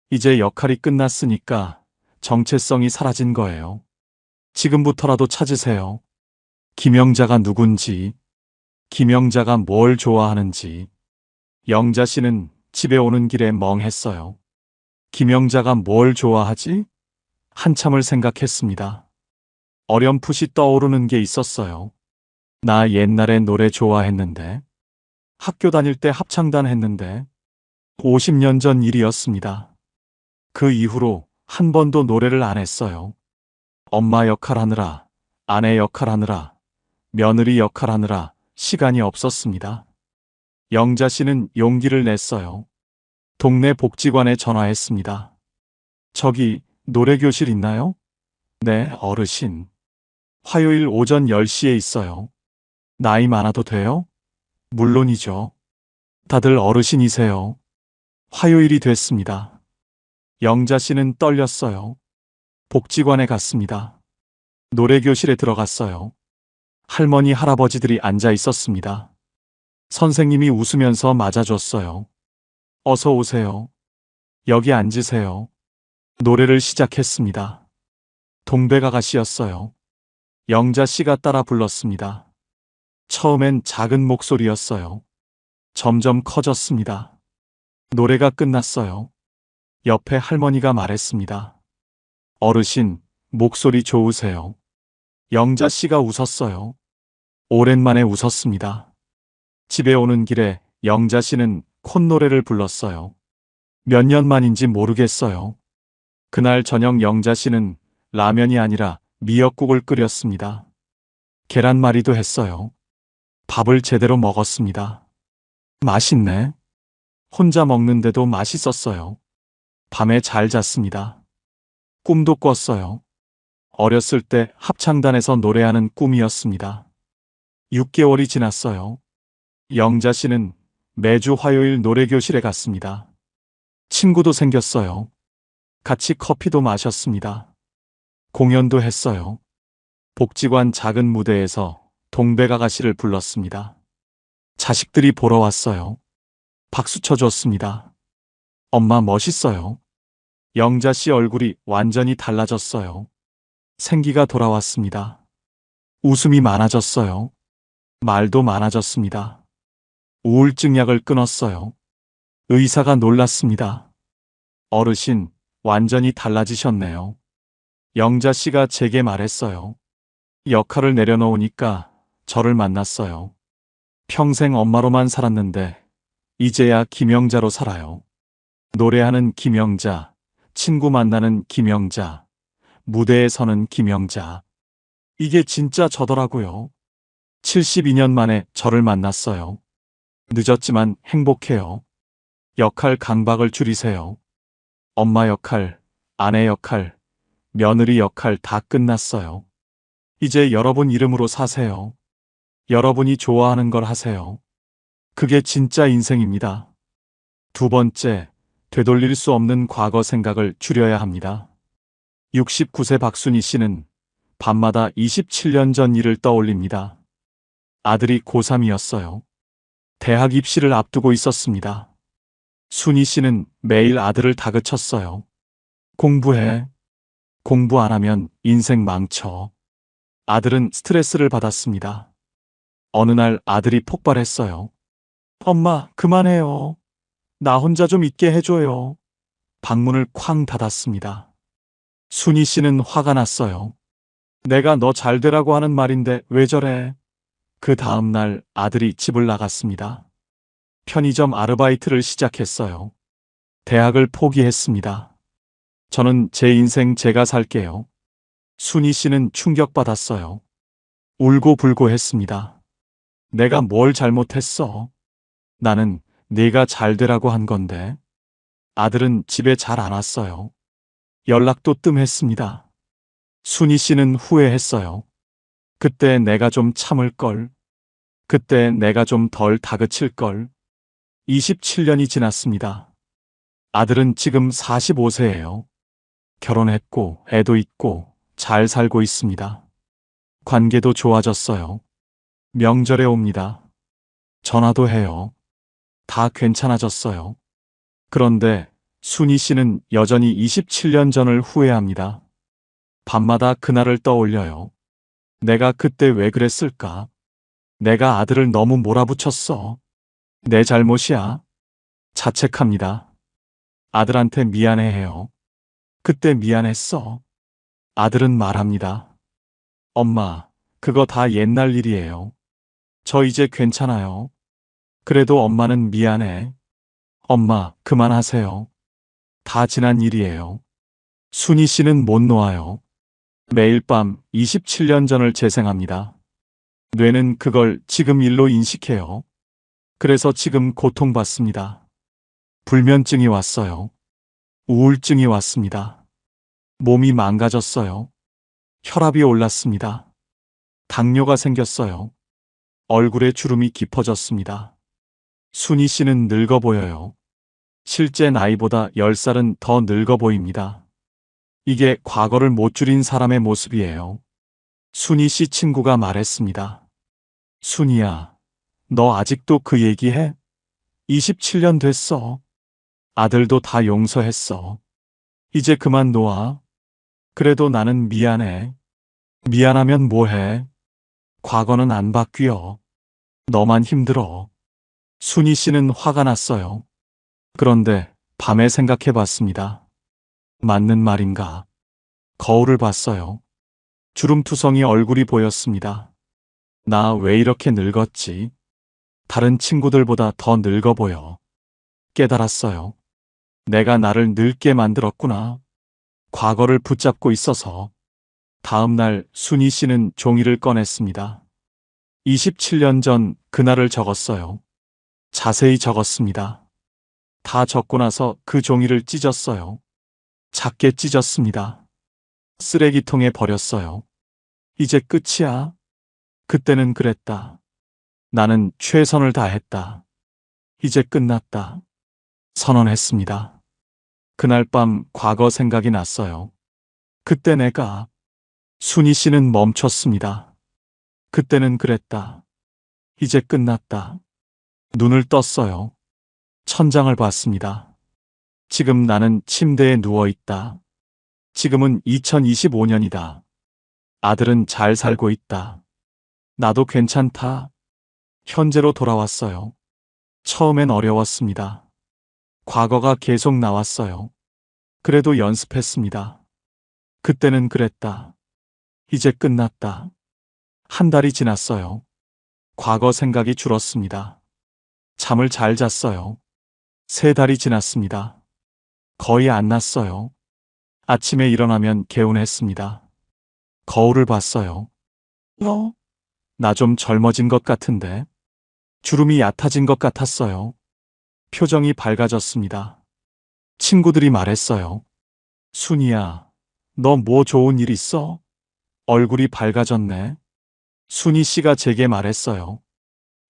이제 역할이 끝났으니까 정체성이 사라진 거예요. 지금부터라도 찾으세요. 김영자가 누군지, 김영자가 뭘 좋아하는지. 영자 씨는 집에 오는 길에 멍했어요. 김영자가 뭘 좋아하지? 한참을 생각했습니다. 어렴풋이 떠오르는 게 있었어요. 나 옛날에 노래 좋아했는데, 학교 다닐 때 합창단 했는데, 50년 전 일이었습니다. 그 이후로 한 번도 노래를 안 했어요. 엄마 역할 하느라, 아내 역할 하느라, 며느리 역할 하느라 시간이 없었습니다. 영자 씨는 용기를 냈어요. 동네 복지관에 전화했습니다. 저기 노래교실 있나요? 네, 어르신. 화요일 오전 10시에 있어요. 나이 많아도 돼요? 물론이죠. 다들 어르신이세요. 화요일이 됐습니다. 영자 씨는 떨렸어요. 복지관에 갔습니다. 노래교실에 들어갔어요. 할머니, 할아버지들이 앉아 있었습니다. 선생님이 웃으면서 맞아줬어요. 어서 오세요. 여기 앉으세요. 노래를 시작했습니다. 동백아가씨였어요. 영자 씨가 따라 불렀습니다. 처음엔 작은 목소리였어요. 점점 커졌습니다. 노래가 끝났어요. 옆에 할머니가 말했습니다. 어르신, 목소리 좋으세요. 영자 씨가 웃었어요. 오랜만에 웃었습니다. 집에 오는 길에 영자 씨는 콧노래를 불렀어요. 몇 년 만인지 모르겠어요. 그날 저녁 영자 씨는 라면이 아니라 미역국을 끓였습니다. 계란말이도 했어요. 밥을 제대로 먹었습니다. 맛있네. 혼자 먹는데도 맛있었어요. 밤에 잘 잤습니다. 꿈도 꿨어요. 어렸을 때 합창단에서 노래하는 꿈이었습니다. 6개월이 지났어요. 영자 씨는 매주 화요일 노래교실에 갔습니다. 친구도 생겼어요. 같이 커피도 마셨습니다. 공연도 했어요. 복지관 작은 무대에서 동백아가씨를 불렀습니다. 자식들이 보러 왔어요. 박수 쳐줬습니다. 엄마 멋있어요. 영자 씨 얼굴이 완전히 달라졌어요. 생기가 돌아왔습니다. 웃음이 많아졌어요. 말도 많아졌습니다. 우울증 약을 끊었어요. 의사가 놀랐습니다. 어르신, 완전히 달라지셨네요. 영자 씨가 제게 말했어요. 역할을 내려놓으니까 저를 만났어요. 평생 엄마로만 살았는데 이제야 김영자로 살아요. 노래하는 김영자, 친구 만나는 김영자, 무대에 서는 김영자. 이게 진짜 저더라고요. 72년 만에 저를 만났어요. 늦었지만 행복해요. 역할 강박을 줄이세요. 엄마 역할, 아내 역할, 며느리 역할 다 끝났어요. 이제 여러분 이름으로 사세요. 여러분이 좋아하는 걸 하세요. 그게 진짜 인생입니다. 두 번째, 되돌릴 수 없는 과거 생각을 줄여야 합니다. 69세 박순희 씨는 밤마다 27년 전 일을 떠올립니다. 아들이 고3이었어요. 대학 입시를 앞두고 있었습니다. 순희 씨는 매일 아들을 다그쳤어요. 공부해. 공부 안 하면 인생 망쳐. 아들은 스트레스를 받았습니다. 어느 날 아들이 폭발했어요. 엄마, 그만해요. 나 혼자 좀 있게 해줘요. 방문을 쾅 닫았습니다. 순희 씨는 화가 났어요. 내가 너 잘 되라고 하는 말인데 왜 저래? 그 다음 날 아들이 집을 나갔습니다. 편의점 아르바이트를 시작했어요. 대학을 포기했습니다. 저는 제 인생 제가 살게요. 순희 씨는 충격받았어요. 울고불고 했습니다. 내가 뭘 잘못했어? 나는 네가 잘 되라고 한 건데. 아들은 집에 잘 안 왔어요. 연락도 뜸했습니다. 순희 씨는 후회했어요. 그때 내가 좀 참을걸. 그때 내가 좀 덜 다그칠걸. 27년이 지났습니다. 아들은 지금 45세예요. 결혼했고 애도 있고 잘 살고 있습니다. 관계도 좋아졌어요. 명절에 옵니다. 전화도 해요. 다 괜찮아졌어요. 그런데 순희 씨는 여전히 27년 전을 후회합니다. 밤마다 그날을 떠올려요. 내가 그때 왜 그랬을까? 내가 아들을 너무 몰아붙였어. 내 잘못이야. 자책합니다. 아들한테 미안해해요. 그때 미안했어. 아들은 말합니다. 엄마, 그거 다 옛날 일이에요. 저 이제 괜찮아요. 그래도 엄마는 미안해. 엄마, 그만하세요. 다 지난 일이에요. 순희 씨는 못 놓아요. 매일 밤 27년 전을 재생합니다. 뇌는 그걸 지금 일로 인식해요. 그래서 지금 고통받습니다. 불면증이 왔어요. 우울증이 왔습니다. 몸이 망가졌어요. 혈압이 올랐습니다. 당뇨가 생겼어요. 얼굴에 주름이 깊어졌습니다. 순희 씨는 늙어 보여요. 실제 나이보다 10살은 더 늙어 보입니다. 이게 과거를 못 줄인 사람의 모습이에요. 순희 씨 친구가 말했습니다. 순희야, 너 아직도 그 얘기해? 27년 됐어. 아들도 다 용서했어. 이제 그만 놓아. 그래도 나는 미안해. 미안하면 뭐해? 과거는 안 바뀌어. 너만 힘들어. 순희 씨는 화가 났어요. 그런데 밤에 생각해 봤습니다. 맞는 말인가? 거울을 봤어요. 주름투성이 얼굴이 보였습니다. 나 왜 이렇게 늙었지? 다른 친구들보다 더 늙어 보여. 깨달았어요. 내가 나를 늙게 만들었구나. 과거를 붙잡고 있어서. 다음 날 순희 씨는 종이를 꺼냈습니다. 27년 전 그날을 적었어요. 자세히 적었습니다. 다 적고 나서 그 종이를 찢었어요. 작게 찢었습니다. 쓰레기통에 버렸어요. 이제 끝이야. 그때는 그랬다. 나는 최선을 다했다. 이제 끝났다. 선언했습니다. 그날 밤 과거 생각이 났어요. 그때 내가 순희 씨는 멈췄습니다. 그때는 그랬다. 이제 끝났다. 눈을 떴어요. 천장을 봤습니다. 지금 나는 침대에 누워 있다. 지금은 2025년이다. 아들은 잘 살고 있다. 나도 괜찮다. 현재로 돌아왔어요. 처음엔 어려웠습니다. 과거가 계속 나왔어요. 그래도 연습했습니다. 그때는 그랬다. 이제 끝났다. 한 달이 지났어요. 과거 생각이 줄었습니다. 잠을 잘 잤어요. 3달이 지났습니다. 거의 안 났어요. 아침에 일어나면 개운했습니다. 거울을 봤어요. 나 좀 젊어진 것 같은데. 주름이 얕아진 것 같았어요. 표정이 밝아졌습니다. 친구들이 말했어요. 순이야, 너 뭐 좋은 일 있어? 얼굴이 밝아졌네. 순이 씨가 제게 말했어요.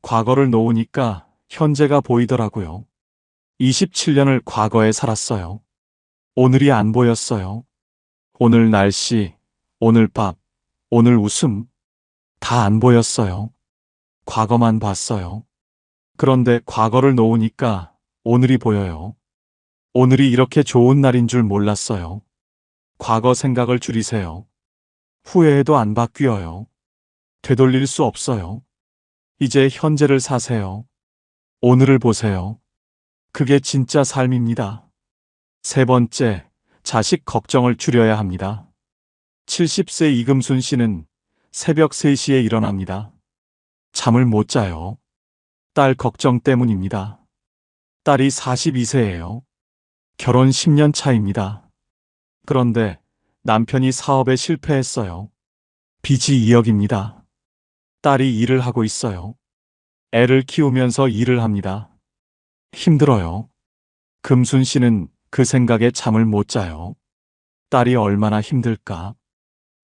과거를 놓으니까 현재가 보이더라고요. 27년을 과거에 살았어요. 오늘이 안 보였어요. 오늘 날씨, 오늘 밥, 오늘 웃음, 다 안 보였어요. 과거만 봤어요. 그런데 과거를 놓으니까 오늘이 보여요. 오늘이 이렇게 좋은 날인 줄 몰랐어요. 과거 생각을 줄이세요. 후회해도 안 바뀌어요. 되돌릴 수 없어요. 이제 현재를 사세요. 오늘을 보세요. 그게 진짜 삶입니다. 3번째, 자식 걱정을 줄여야 합니다. 70세 이금순 씨는 새벽 3시에 일어납니다. 잠을 못 자요. 딸 걱정 때문입니다. 딸이 42세예요. 결혼 10년 차입니다. 그런데 남편이 사업에 실패했어요. 빚이 2억입니다. 딸이 일을 하고 있어요. 애를 키우면서 일을 합니다. 힘들어요. 금순 씨는 그 생각에 잠을 못 자요. 딸이 얼마나 힘들까?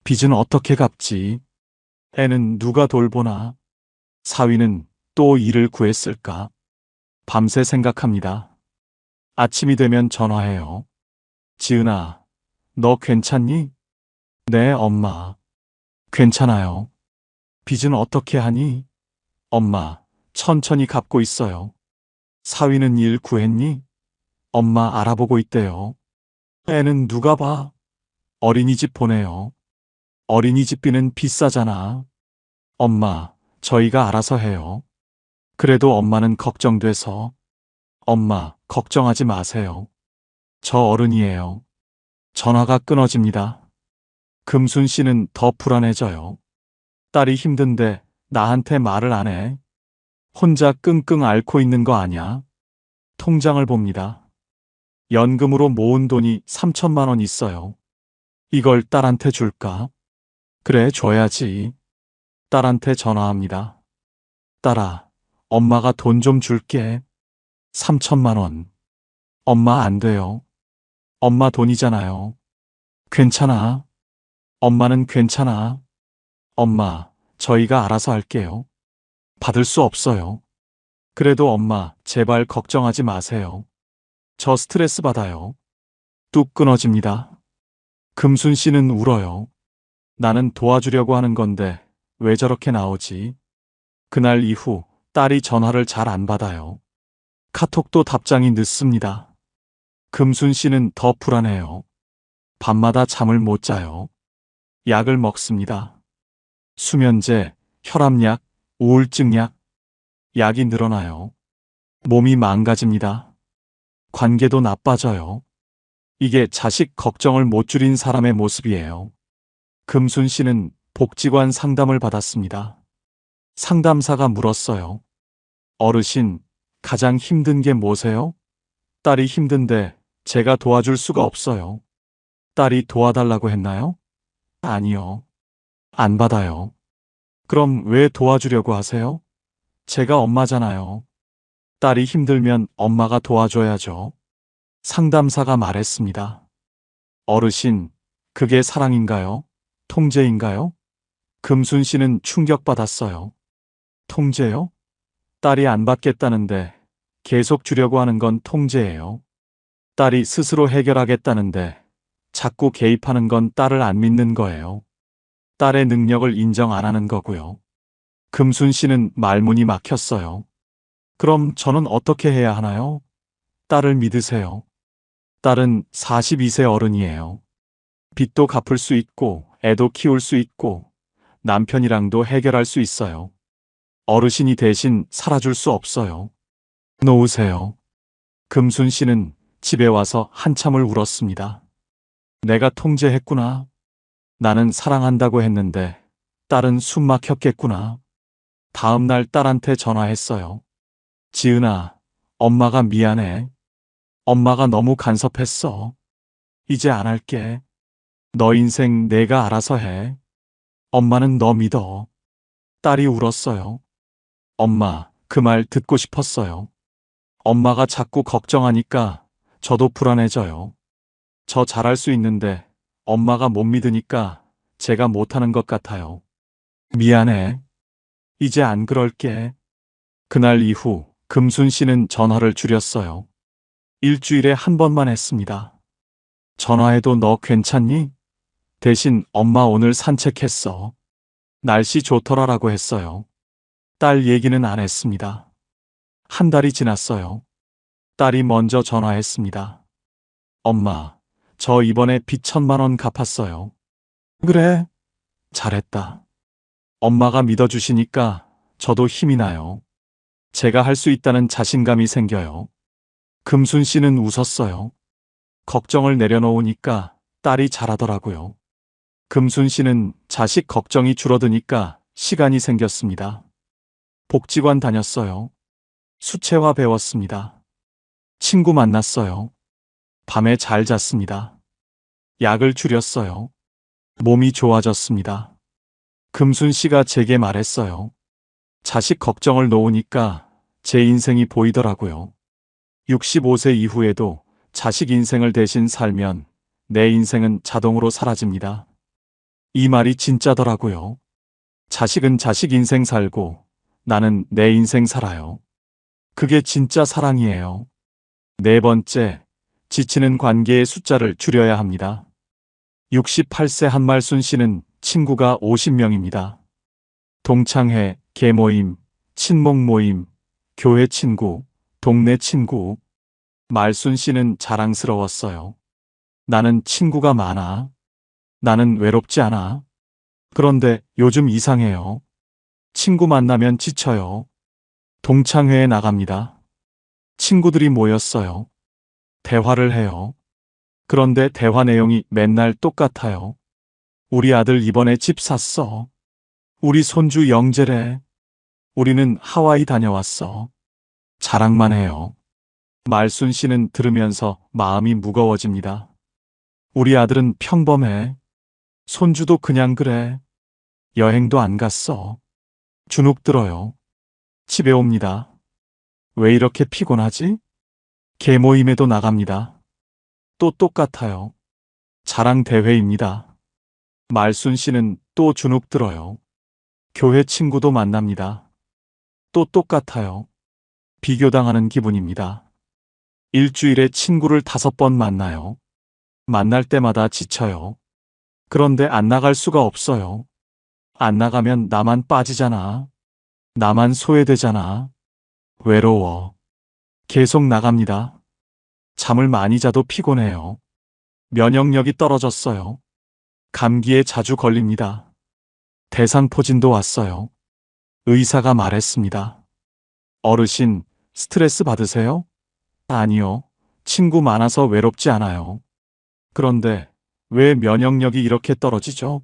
빚은 어떻게 갚지? 애는 누가 돌보나? 사위는 또 일을 구했을까? 밤새 생각합니다. 아침이 되면 전화해요. 지은아, 너 괜찮니? 네, 엄마. 괜찮아요. 빚은 어떻게 하니? 엄마, 천천히 갚고 있어요. 사위는 일 구했니? 엄마 알아보고 있대요. 애는 누가 봐? 어린이집 보내요. 어린이집비는 비싸잖아. 엄마, 저희가 알아서 해요. 그래도 엄마는 걱정돼서. 엄마, 걱정하지 마세요. 저 어른이에요. 전화가 끊어집니다. 금순 씨는 더 불안해져요. 딸이 힘든데 나한테 말을 안 해. 혼자 끙끙 앓고 있는 거 아냐? 통장을 봅니다. 연금으로 모은 돈이 3천만 원 있어요. 이걸 딸한테 줄까? 그래, 줘야지. 딸한테 전화합니다. 딸아, 엄마가 돈 좀 줄게. 3천만 원. 엄마 안 돼요. 엄마 돈이잖아요. 괜찮아. 엄마는 괜찮아. 엄마, 저희가 알아서 할게요. 받을 수 없어요. 그래도 엄마, 제발 걱정하지 마세요. 저 스트레스 받아요. 뚝 끊어집니다. 금순 씨는 울어요. 나는 도와주려고 하는 건데 왜 저렇게 나오지? 그날 이후 딸이 전화를 잘 안 받아요. 카톡도 답장이 늦습니다. 금순 씨는 더 불안해요. 밤마다 잠을 못 자요. 약을 먹습니다. 수면제, 혈압약, 우울증약, 약이 늘어나요. 몸이 망가집니다. 관계도 나빠져요. 이게 자식 걱정을 못 줄인 사람의 모습이에요. 금순 씨는 복지관 상담을 받았습니다. 상담사가 물었어요. 어르신, 가장 힘든 게 뭐세요? 딸이 힘든데 제가 도와줄 수가 없어요. 딸이 도와달라고 했나요? 아니요. 안 받아요. 그럼 왜 도와주려고 하세요? 제가 엄마잖아요. 딸이 힘들면 엄마가 도와줘야죠. 상담사가 말했습니다. 어르신, 그게 사랑인가요? 통제인가요? 금순 씨는 충격받았어요. 통제요? 딸이 안 받겠다는데 계속 주려고 하는 건 통제예요. 딸이 스스로 해결하겠다는데 자꾸 개입하는 건 딸을 안 믿는 거예요. 딸의 능력을 인정 안 하는 거고요. 금순 씨는 말문이 막혔어요. 그럼 저는 어떻게 해야 하나요? 딸을 믿으세요. 딸은 42세 어른이에요. 빚도 갚을 수 있고, 애도 키울 수 있고, 남편이랑도 해결할 수 있어요. 어르신이 대신 살아줄 수 없어요. 놓으세요. 금순 씨는 집에 와서 한참을 울었습니다. 내가 통제했구나. 나는 사랑한다고 했는데 딸은 숨 막혔겠구나. 다음 날 딸한테 전화했어요. 지은아, 엄마가 미안해. 엄마가 너무 간섭했어. 이제 안 할게. 너 인생 내가 알아서 해. 엄마는 너 믿어. 딸이 울었어요. 엄마, 그 말 듣고 싶었어요. 엄마가 자꾸 걱정하니까 저도 불안해져요. 저 잘할 수 있는데 엄마가 못 믿으니까 제가 못하는 것 같아요. 미안해. 이제 안 그럴게. 그날 이후 금순 씨는 전화를 줄였어요. 일주일에 한 번만 했습니다. 전화해도 너 괜찮니? 대신 엄마 오늘 산책했어. 날씨 좋더라라고 했어요. 딸 얘기는 안 했습니다. 한 달이 지났어요. 딸이 먼저 전화했습니다. 엄마, 저 이번에 빚 1,000만 원 갚았어요. 그래? 잘했다. 엄마가 믿어주시니까 저도 힘이 나요. 제가 할 수 있다는 자신감이 생겨요. 금순 씨는 웃었어요. 걱정을 내려놓으니까 딸이 잘하더라고요. 금순 씨는 자식 걱정이 줄어드니까 시간이 생겼습니다. 복지관 다녔어요. 수채화 배웠습니다. 친구 만났어요. 밤에 잘 잤습니다. 약을 줄였어요. 몸이 좋아졌습니다. 금순 씨가 제게 말했어요. 자식 걱정을 놓으니까 제 인생이 보이더라고요. 65세 이후에도 자식 인생을 대신 살면 내 인생은 자동으로 사라집니다. 이 말이 진짜더라고요. 자식은 자식 인생 살고 나는 내 인생 살아요. 그게 진짜 사랑이에요. 네 번째, 지치는 관계의 숫자를 줄여야 합니다. 68세 한말순 씨는 친구가 50명입니다. 동창회, 계모임, 친목 모임, 교회 친구, 동네 친구. 말순 씨는 자랑스러웠어요. 나는 친구가 많아. 나는 외롭지 않아. 그런데 요즘 이상해요. 친구 만나면 지쳐요. 동창회에 나갑니다. 친구들이 모였어요. 대화를 해요. 그런데 대화 내용이 맨날 똑같아요. 우리 아들 이번에 집 샀어. 우리 손주 영재래. 우리는 하와이 다녀왔어. 자랑만 해요. 말순 씨는 들으면서 마음이 무거워집니다. 우리 아들은 평범해. 손주도 그냥 그래. 여행도 안 갔어. 주눅 들어요. 집에 옵니다. 왜 이렇게 피곤하지? 계모임에도 나갑니다. 또 똑같아요. 자랑 대회입니다. 말순 씨는 또 주눅 들어요. 교회 친구도 만납니다. 또 똑같아요. 비교당하는 기분입니다. 일주일에 친구를 5번 만나요. 만날 때마다 지쳐요. 그런데 안 나갈 수가 없어요. 안 나가면 나만 빠지잖아. 나만 소외되잖아. 외로워. 계속 나갑니다. 잠을 많이 자도 피곤해요. 면역력이 떨어졌어요. 감기에 자주 걸립니다. 대상포진도 왔어요. 의사가 말했습니다. 어르신, 스트레스 받으세요? 아니요. 친구 많아서 외롭지 않아요. 그런데 왜 면역력이 이렇게 떨어지죠?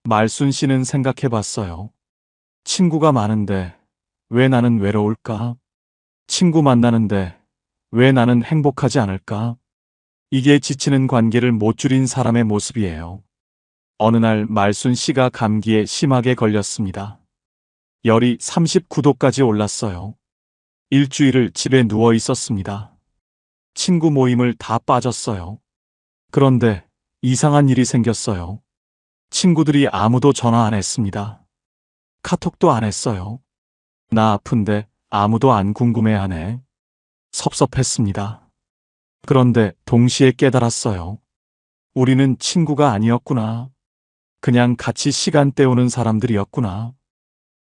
말순 씨는 생각해 봤어요. 친구가 많은데 왜 나는 외로울까? 친구 만나는데 왜 나는 행복하지 않을까? 이게 지치는 관계를 못 줄인 사람의 모습이에요. 어느 날 말순 씨가 감기에 심하게 걸렸습니다. 열이 39도까지 올랐어요. 일주일을 집에 누워 있었습니다. 친구 모임을 다 빠졌어요. 그런데 이상한 일이 생겼어요. 친구들이 아무도 전화 안 했습니다. 카톡도 안 했어요. 나 아픈데 아무도 안 궁금해하네. 섭섭했습니다. 그런데 동시에 깨달았어요. 우리는 친구가 아니었구나. 그냥 같이 시간 때우는 사람들이었구나.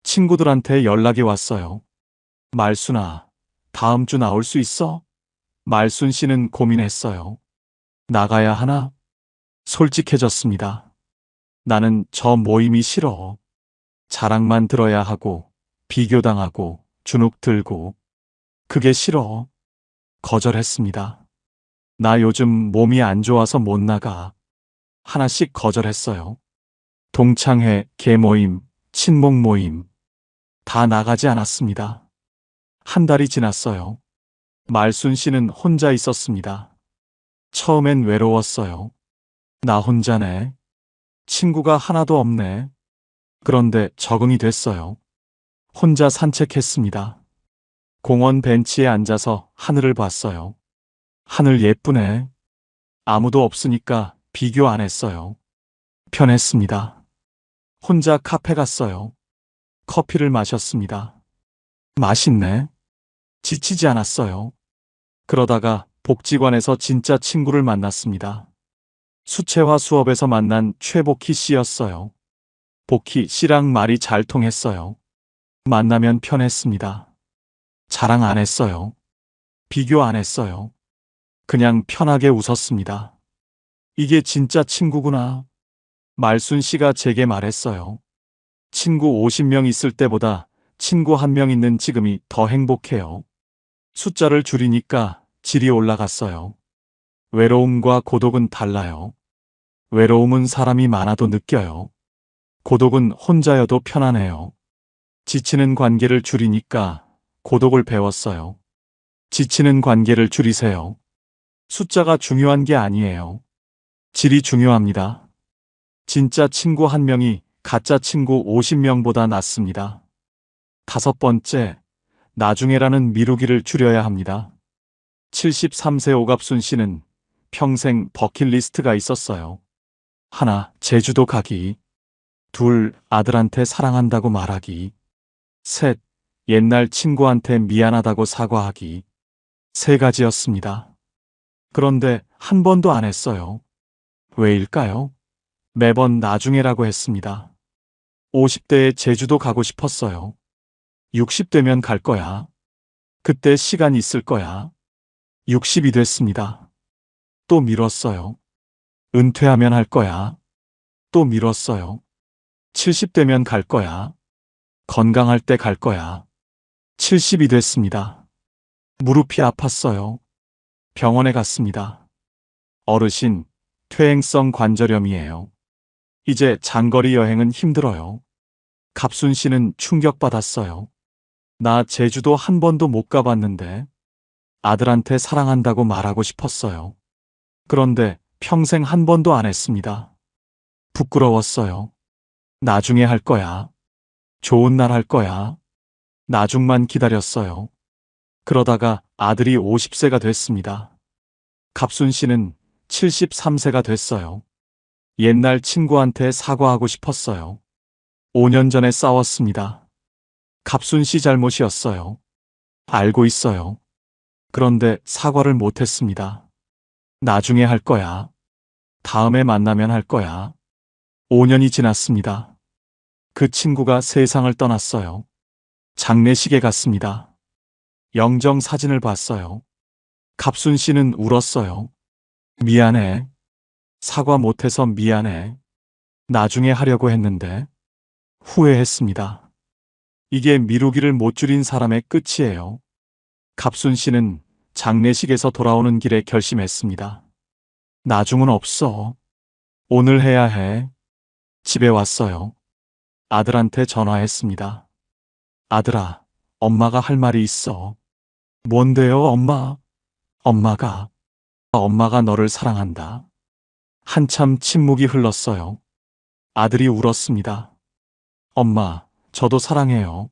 친구들한테 연락이 왔어요. 말순아, 다음 주 나올 수 있어? 말순 씨는 고민했어요. 나가야 하나? 솔직해졌습니다. 나는 저 모임이 싫어. 자랑만 들어야 하고, 비교당하고, 주눅 들고. 그게 싫어. 거절했습니다. 나 요즘 몸이 안 좋아서 못 나가. 하나씩 거절했어요. 동창회, 계모임, 친목 모임. 다 나가지 않았습니다. 한 달이 지났어요. 말순 씨는 혼자 있었습니다. 처음엔 외로웠어요. 나 혼자네. 친구가 하나도 없네. 그런데 적응이 됐어요. 혼자 산책했습니다. 공원 벤치에 앉아서 하늘을 봤어요. 하늘 예쁘네. 아무도 없으니까 비교 안 했어요. 편했습니다. 혼자 카페 갔어요. 커피를 마셨습니다. 맛있네. 지치지 않았어요. 그러다가 복지관에서 진짜 친구를 만났습니다. 수채화 수업에서 만난 최복희 씨였어요. 복희 씨랑 말이 잘 통했어요. 만나면 편했습니다. 자랑 안 했어요. 비교 안 했어요. 그냥 편하게 웃었습니다. 이게 진짜 친구구나. 말순 씨가 제게 말했어요. 친구 50명 있을 때보다 친구 1명 있는 지금이 더 행복해요. 숫자를 줄이니까 질이 올라갔어요. 외로움과 고독은 달라요. 외로움은 사람이 많아도 느껴요. 고독은 혼자여도 편안해요. 지치는 관계를 줄이니까 고독을 배웠어요. 지치는 관계를 줄이세요. 숫자가 중요한 게 아니에요. 질이 중요합니다. 진짜 친구 1명이 가짜 친구 50명보다 낫습니다. 5번째, 나중에라는 미루기를 줄여야 합니다. 73세 오갑순 씨는 평생 버킷리스트가 있었어요. 하나, 제주도 가기. 둘, 아들한테 사랑한다고 말하기. 셋, 옛날 친구한테 미안하다고 사과하기. 3가지였습니다. 그런데 한 번도 안 했어요. 왜일까요? 매번 나중에라고 했습니다. 50대에 제주도 가고 싶었어요. 60대면 갈 거야. 그때 시간 있을 거야. 60이 됐습니다. 또 미뤘어요. 은퇴하면 할 거야. 또 미뤘어요. 70대면 갈 거야. 건강할 때 갈 거야. 70이 됐습니다. 무릎이 아팠어요. 병원에 갔습니다. 어르신, 퇴행성 관절염이에요. 이제 장거리 여행은 힘들어요. 갑순 씨는 충격받았어요. 나 제주도 한 번도 못 가봤는데 아들한테 사랑한다고 말하고 싶었어요. 그런데 평생 한 번도 안 했습니다. 부끄러웠어요. 나중에 할 거야. 좋은 날 할 거야. 나중만 기다렸어요. 그러다가 아들이 50세가 됐습니다. 갑순 씨는 73세가 됐어요. 옛날 친구한테 사과하고 싶었어요. 5년 전에 싸웠습니다. 갑순 씨 잘못이었어요. 알고 있어요. 그런데 사과를 못했습니다. 나중에 할 거야. 다음에 만나면 할 거야. 5년이 지났습니다. 그 친구가 세상을 떠났어요. 장례식에 갔습니다. 영정 사진을 봤어요. 갑순 씨는 울었어요. 미안해. 사과 못해서 미안해. 나중에 하려고 했는데. 후회했습니다. 이게 미루기를 못 줄인 사람의 끝이에요. 갑순 씨는 장례식에서 돌아오는 길에 결심했습니다. 나중은 없어. 오늘 해야 해. 집에 왔어요. 아들한테 전화했습니다. 아들아, 엄마가 할 말이 있어. 뭔데요, 엄마? 엄마가 너를 사랑한다. 한참 침묵이 흘렀어요. 아들이 울었습니다. 엄마, 저도 사랑해요.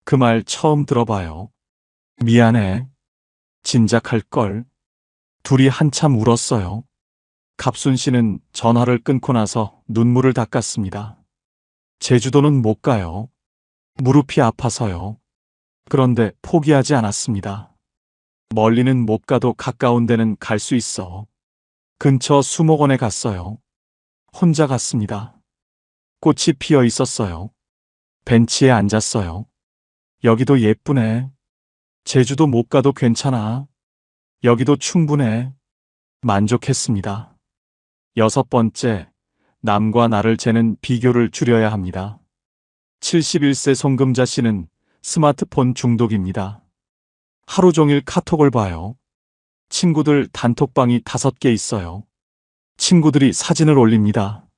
그 말 처음 들어봐요. 미안해. 진작할걸. 둘이 한참 울었어요. 갑순 씨는 전화를 끊고 나서 눈물을 닦았습니다. 제주도는 못 가요. 무릎이 아파서요. 그런데 포기하지 않았습니다. 멀리는 못 가도 가까운 데는 갈 수 있어. 근처 수목원에 갔어요. 혼자 갔습니다. 꽃이 피어 있었어요. 벤치에 앉았어요. 여기도 예쁘네. 제주도 못 가도 괜찮아. 여기도 충분해. 만족했습니다. 6번째, 남과 나를 재는 비교를 줄여야 합니다. 71세 송금자 씨는 스마트폰 중독입니다. 하루 종일 카톡을 봐요. 친구들 단톡방이 5개 있어요. 친구들이 사진을 올립니다.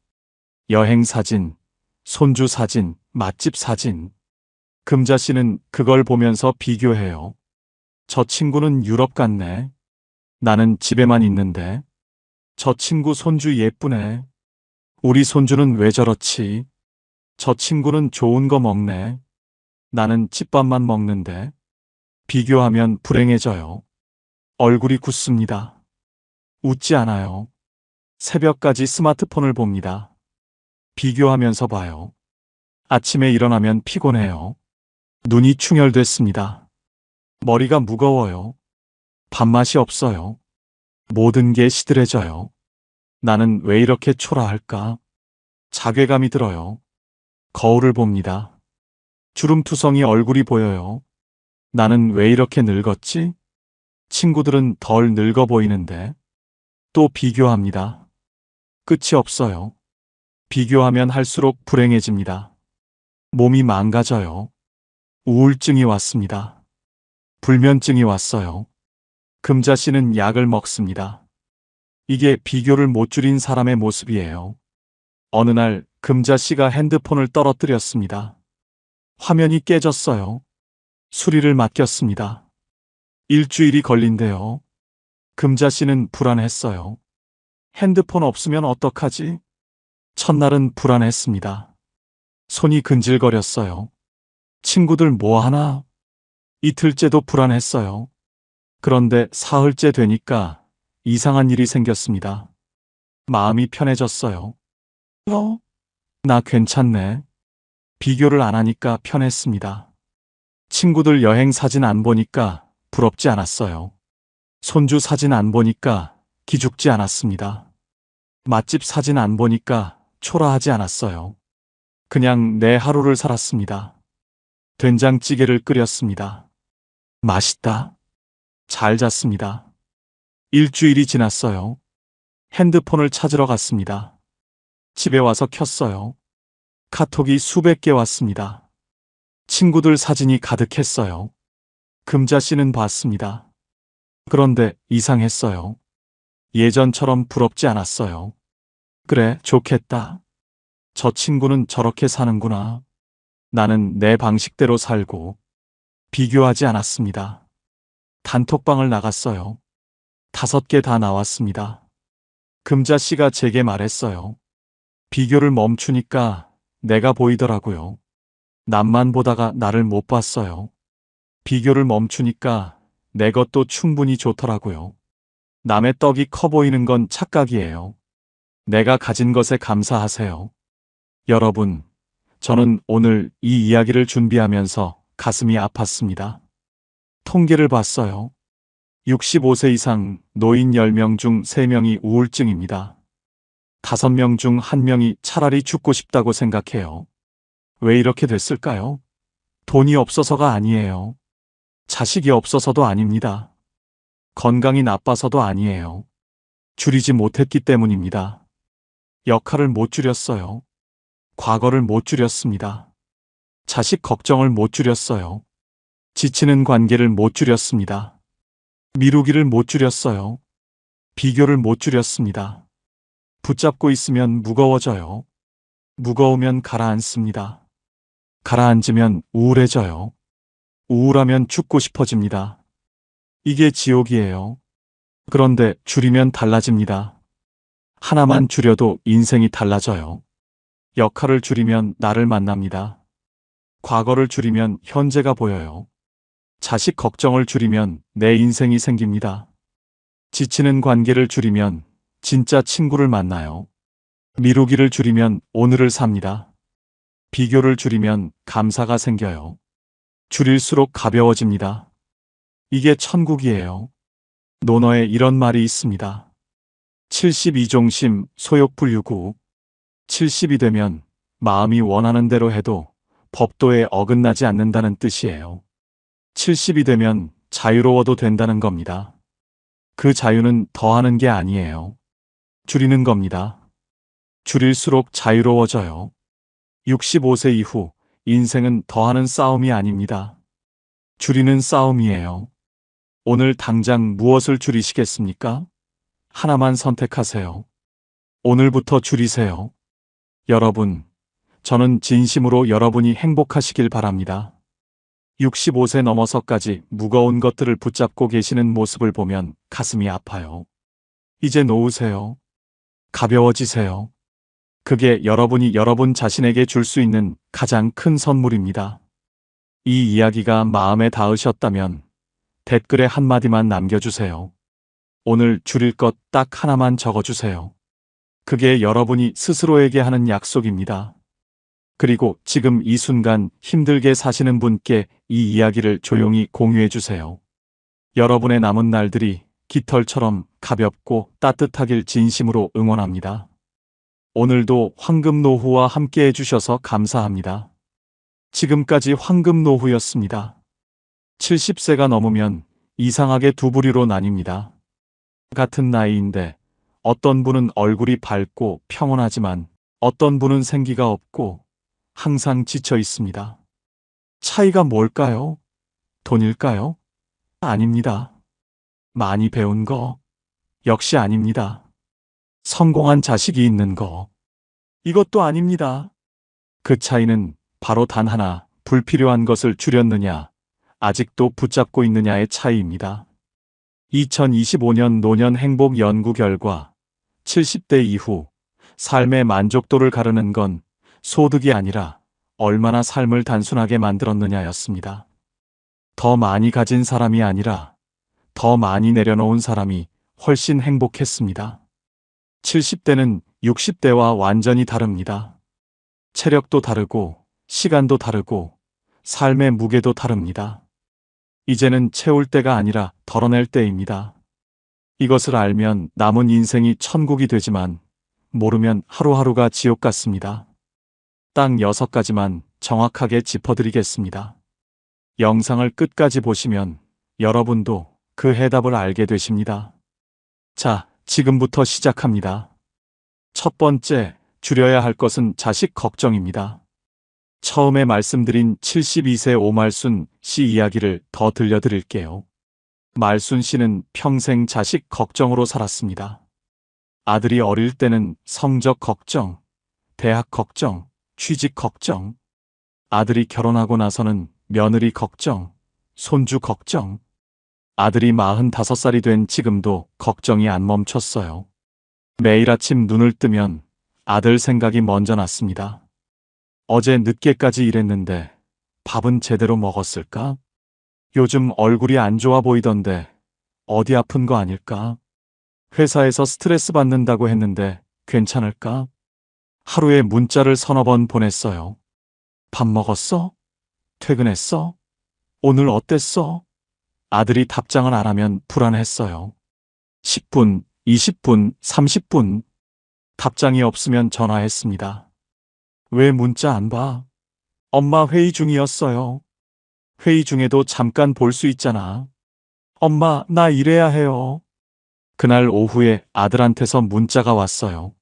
여행 사진, 손주 사진, 맛집 사진. 금자 씨는 그걸 보면서 비교해요. 저 친구는 유럽 갔네. 나는 집에만 있는데. 저 친구 손주 예쁘네. 우리 손주는 왜 저렇지? 저 친구는 좋은 거 먹네. 나는 찐밥만 먹는데. 비교하면 불행해져요. 얼굴이 굳습니다. 웃지 않아요. 새벽까지 스마트폰을 봅니다. 비교하면서 봐요. 아침에 일어나면 피곤해요. 눈이 충혈됐습니다. 머리가 무거워요. 밥맛이 없어요. 모든 게 시들해져요. 나는 왜 이렇게 초라할까? 자괴감이 들어요. 거울을 봅니다. 주름투성이 얼굴이 보여요. 나는 왜 이렇게 늙었지? 친구들은 덜 늙어 보이는데. 또 비교합니다. 끝이 없어요. 비교하면 할수록 불행해집니다. 몸이 망가져요. 우울증이 왔습니다. 불면증이 왔어요. 금자 씨는 약을 먹습니다. 이게 비교를 못 줄인 사람의 모습이에요. 어느 날 금자 씨가 핸드폰을 떨어뜨렸습니다. 화면이 깨졌어요. 수리를 맡겼습니다. 일주일이 걸린대요. 금자 씨는 불안했어요. 핸드폰 없으면 어떡하지? 첫날은 불안했습니다. 손이 근질거렸어요. 친구들 뭐 하나? 이틀째도 불안했어요. 그런데 사흘째 되니까 이상한 일이 생겼습니다. 마음이 편해졌어요. 나 괜찮네. 비교를 안 하니까 편했습니다. 친구들 여행 사진 안 보니까 부럽지 않았어요. 손주 사진 안 보니까 기죽지 않았습니다. 맛집 사진 안 보니까 초라하지 않았어요. 그냥 내 하루를 살았습니다. 된장찌개를 끓였습니다. 맛있다. 잘 잤습니다. 일주일이 지났어요. 핸드폰을 찾으러 갔습니다. 집에 와서 켰어요. 카톡이 수백 개 왔습니다. 친구들 사진이 가득했어요. 금자 씨는 봤습니다. 그런데 이상했어요. 예전처럼 부럽지 않았어요. 그래, 좋겠다. 저 친구는 저렇게 사는구나. 나는 내 방식대로 살고. 비교하지 않았습니다. 단톡방을 나갔어요. 5개 다 나왔습니다. 금자 씨가 제게 말했어요. 비교를 멈추니까 내가 보이더라고요. 남만 보다가 나를 못 봤어요. 비교를 멈추니까 내 것도 충분히 좋더라고요. 남의 떡이 커 보이는 건 착각이에요. 내가 가진 것에 감사하세요. 여러분, 저는 오늘 이 이야기를 준비하면서 가슴이 아팠습니다. 통계를 봤어요. 65세 이상 노인 10명 중 3명이 우울증입니다. 5명 중 1명이 차라리 죽고 싶다고 생각해요. 왜 이렇게 됐을까요? 돈이 없어서가 아니에요. 자식이 없어서도 아닙니다. 건강이 나빠서도 아니에요. 줄이지 못했기 때문입니다. 역할을 못 줄였어요. 과거를 못 줄였습니다. 자식 걱정을 못 줄였어요. 지치는 관계를 못 줄였습니다. 미루기를 못 줄였어요. 비교를 못 줄였습니다. 붙잡고 있으면 무거워져요. 무거우면 가라앉습니다. 가라앉으면 우울해져요. 우울하면 죽고 싶어집니다. 이게 지옥이에요. 그런데 줄이면 달라집니다. 하나만 줄여도 인생이 달라져요. 역할을 줄이면 나를 만납니다. 과거를 줄이면 현재가 보여요. 자식 걱정을 줄이면 내 인생이 생깁니다. 지치는 관계를 줄이면 진짜 친구를 만나요. 미루기를 줄이면 오늘을 삽니다. 비교를 줄이면 감사가 생겨요. 줄일수록 가벼워집니다. 이게 천국이에요. 논어에 이런 말이 있습니다. 72종심 소욕불유구. 70이 되면 마음이 원하는 대로 해도 법도에 어긋나지 않는다는 뜻이에요. 70이 되면 자유로워도 된다는 겁니다. 그 자유는 더하는 게 아니에요. 줄이는 겁니다. 줄일수록 자유로워져요. 65세 이후 인생은 더하는 싸움이 아닙니다. 줄이는 싸움이에요. 오늘 당장 무엇을 줄이시겠습니까? 하나만 선택하세요. 오늘부터 줄이세요. 여러분, 저는 진심으로 여러분이 행복하시길 바랍니다. 65세 넘어서까지 무거운 것들을 붙잡고 계시는 모습을 보면 가슴이 아파요. 이제 놓으세요. 가벼워지세요. 그게 여러분이 여러분 자신에게 줄 수 있는 가장 큰 선물입니다. 이 이야기가 마음에 닿으셨다면 댓글에 한마디만 남겨주세요. 오늘 줄일 것 딱 하나만 적어주세요. 그게 여러분이 스스로에게 하는 약속입니다. 그리고 지금 이 순간 힘들게 사시는 분께 이 이야기를 조용히 공유해 주세요. 여러분의 남은 날들이 깃털처럼 가볍고 따뜻하길 진심으로 응원합니다. 오늘도 황금노후와 함께 해주셔서 감사합니다. 지금까지 황금노후였습니다. 70세가 넘으면 이상하게 두 부류로 나뉩니다. 같은 나이인데 어떤 분은 얼굴이 밝고 평온하지만 어떤 분은 생기가 없고 항상 지쳐 있습니다. 차이가 뭘까요? 돈일까요? 아닙니다. 많이 배운 거? 역시 아닙니다. 성공한 자식이 있는 거? 이것도 아닙니다. 그 차이는 바로 단 하나, 불필요한 것을 줄였느냐, 아직도 붙잡고 있느냐의 차이입니다. 2025년 노년 행복 연구 결과 70대 이후 삶의 만족도를 가르는 건 소득이 아니라 얼마나 삶을 단순하게 만들었느냐였습니다. 더 많이 가진 사람이 아니라 더 많이 내려놓은 사람이 훨씬 행복했습니다. 70대는 60대와 완전히 다릅니다. 체력도 다르고 시간도 다르고 삶의 무게도 다릅니다. 이제는 채울 때가 아니라 덜어낼 때입니다. 이것을 알면 남은 인생이 천국이 되지만 모르면 하루하루가 지옥 같습니다. 딱 6가지만 정확하게 짚어드리겠습니다. 영상을 끝까지 보시면 여러분도 그 해답을 알게 되십니다. 자, 지금부터 시작합니다. 첫 번째, 줄여야 할 것은 자식 걱정입니다. 처음에 말씀드린 72세 오말순 씨 이야기를 더 들려드릴게요. 말순 씨는 평생 자식 걱정으로 살았습니다. 아들이 어릴 때는 성적 걱정, 대학 걱정, 취직 걱정, 아들이 결혼하고 나서는 며느리 걱정, 손주 걱정, 아들이 45살이 된 지금도 걱정이 안 멈췄어요. 매일 아침 눈을 뜨면 아들 생각이 먼저 났습니다. 어제 늦게까지 일했는데 밥은 제대로 먹었을까? 요즘 얼굴이 안 좋아 보이던데 어디 아픈 거 아닐까? 회사에서 스트레스 받는다고 했는데 괜찮을까? 하루에 문자를 서너 번 보냈어요. 밥 먹었어? 퇴근했어? 오늘 어땠어? 아들이 답장을 안 하면 불안했어요. 10분, 20분, 30분. 답장이 없으면 전화했습니다. 왜 문자 안 봐? 엄마 회의 중이었어요. 회의 중에도 잠깐 볼 수 있잖아. 엄마, 나 일해야 해요. 그날 오후에 아들한테서 문자가 왔어요.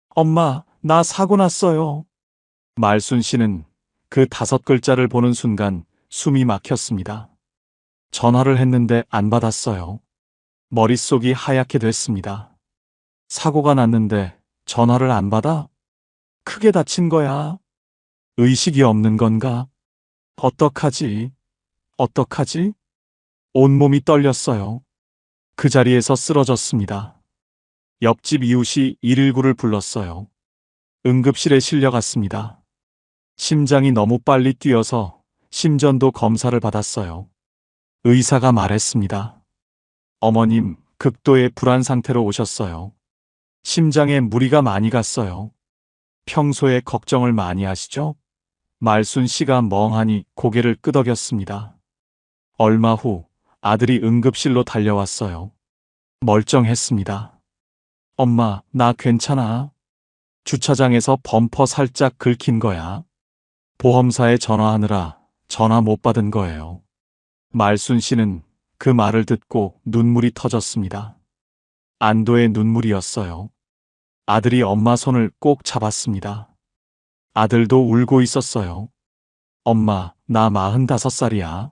엄마, 나 사고 났어요. 말순 씨는 그 5글자를 보는 순간 숨이 막혔습니다. 전화를 했는데 안 받았어요. 머릿속이 하얗게 됐습니다. 사고가 났는데 전화를 안 받아? 크게 다친 거야. 의식이 없는 건가? 어떡하지? 어떡하지? 온몸이 떨렸어요. 그 자리에서 쓰러졌습니다. 옆집 이웃이 119를 불렀어요. 응급실에 실려갔습니다. 심장이 너무 빨리 뛰어서 심전도 검사를 받았어요. 의사가 말했습니다. 어머님, 극도의 불안 상태로 오셨어요. 심장에 무리가 많이 갔어요. 평소에 걱정을 많이 하시죠? 말순 씨가 멍하니 고개를 끄덕였습니다. 얼마 후 아들이 응급실로 달려왔어요. 멀쩡했습니다. 엄마, 나 괜찮아. 주차장에서 범퍼 살짝 긁힌 거야. 보험사에 전화하느라 전화 못 받은 거예요. 말순 씨는 그 말을 듣고 눈물이 터졌습니다. 안도의 눈물이었어요. 아들이 엄마 손을 꼭 잡았습니다. 아들도 울고 있었어요. 엄마, 나 45살이야.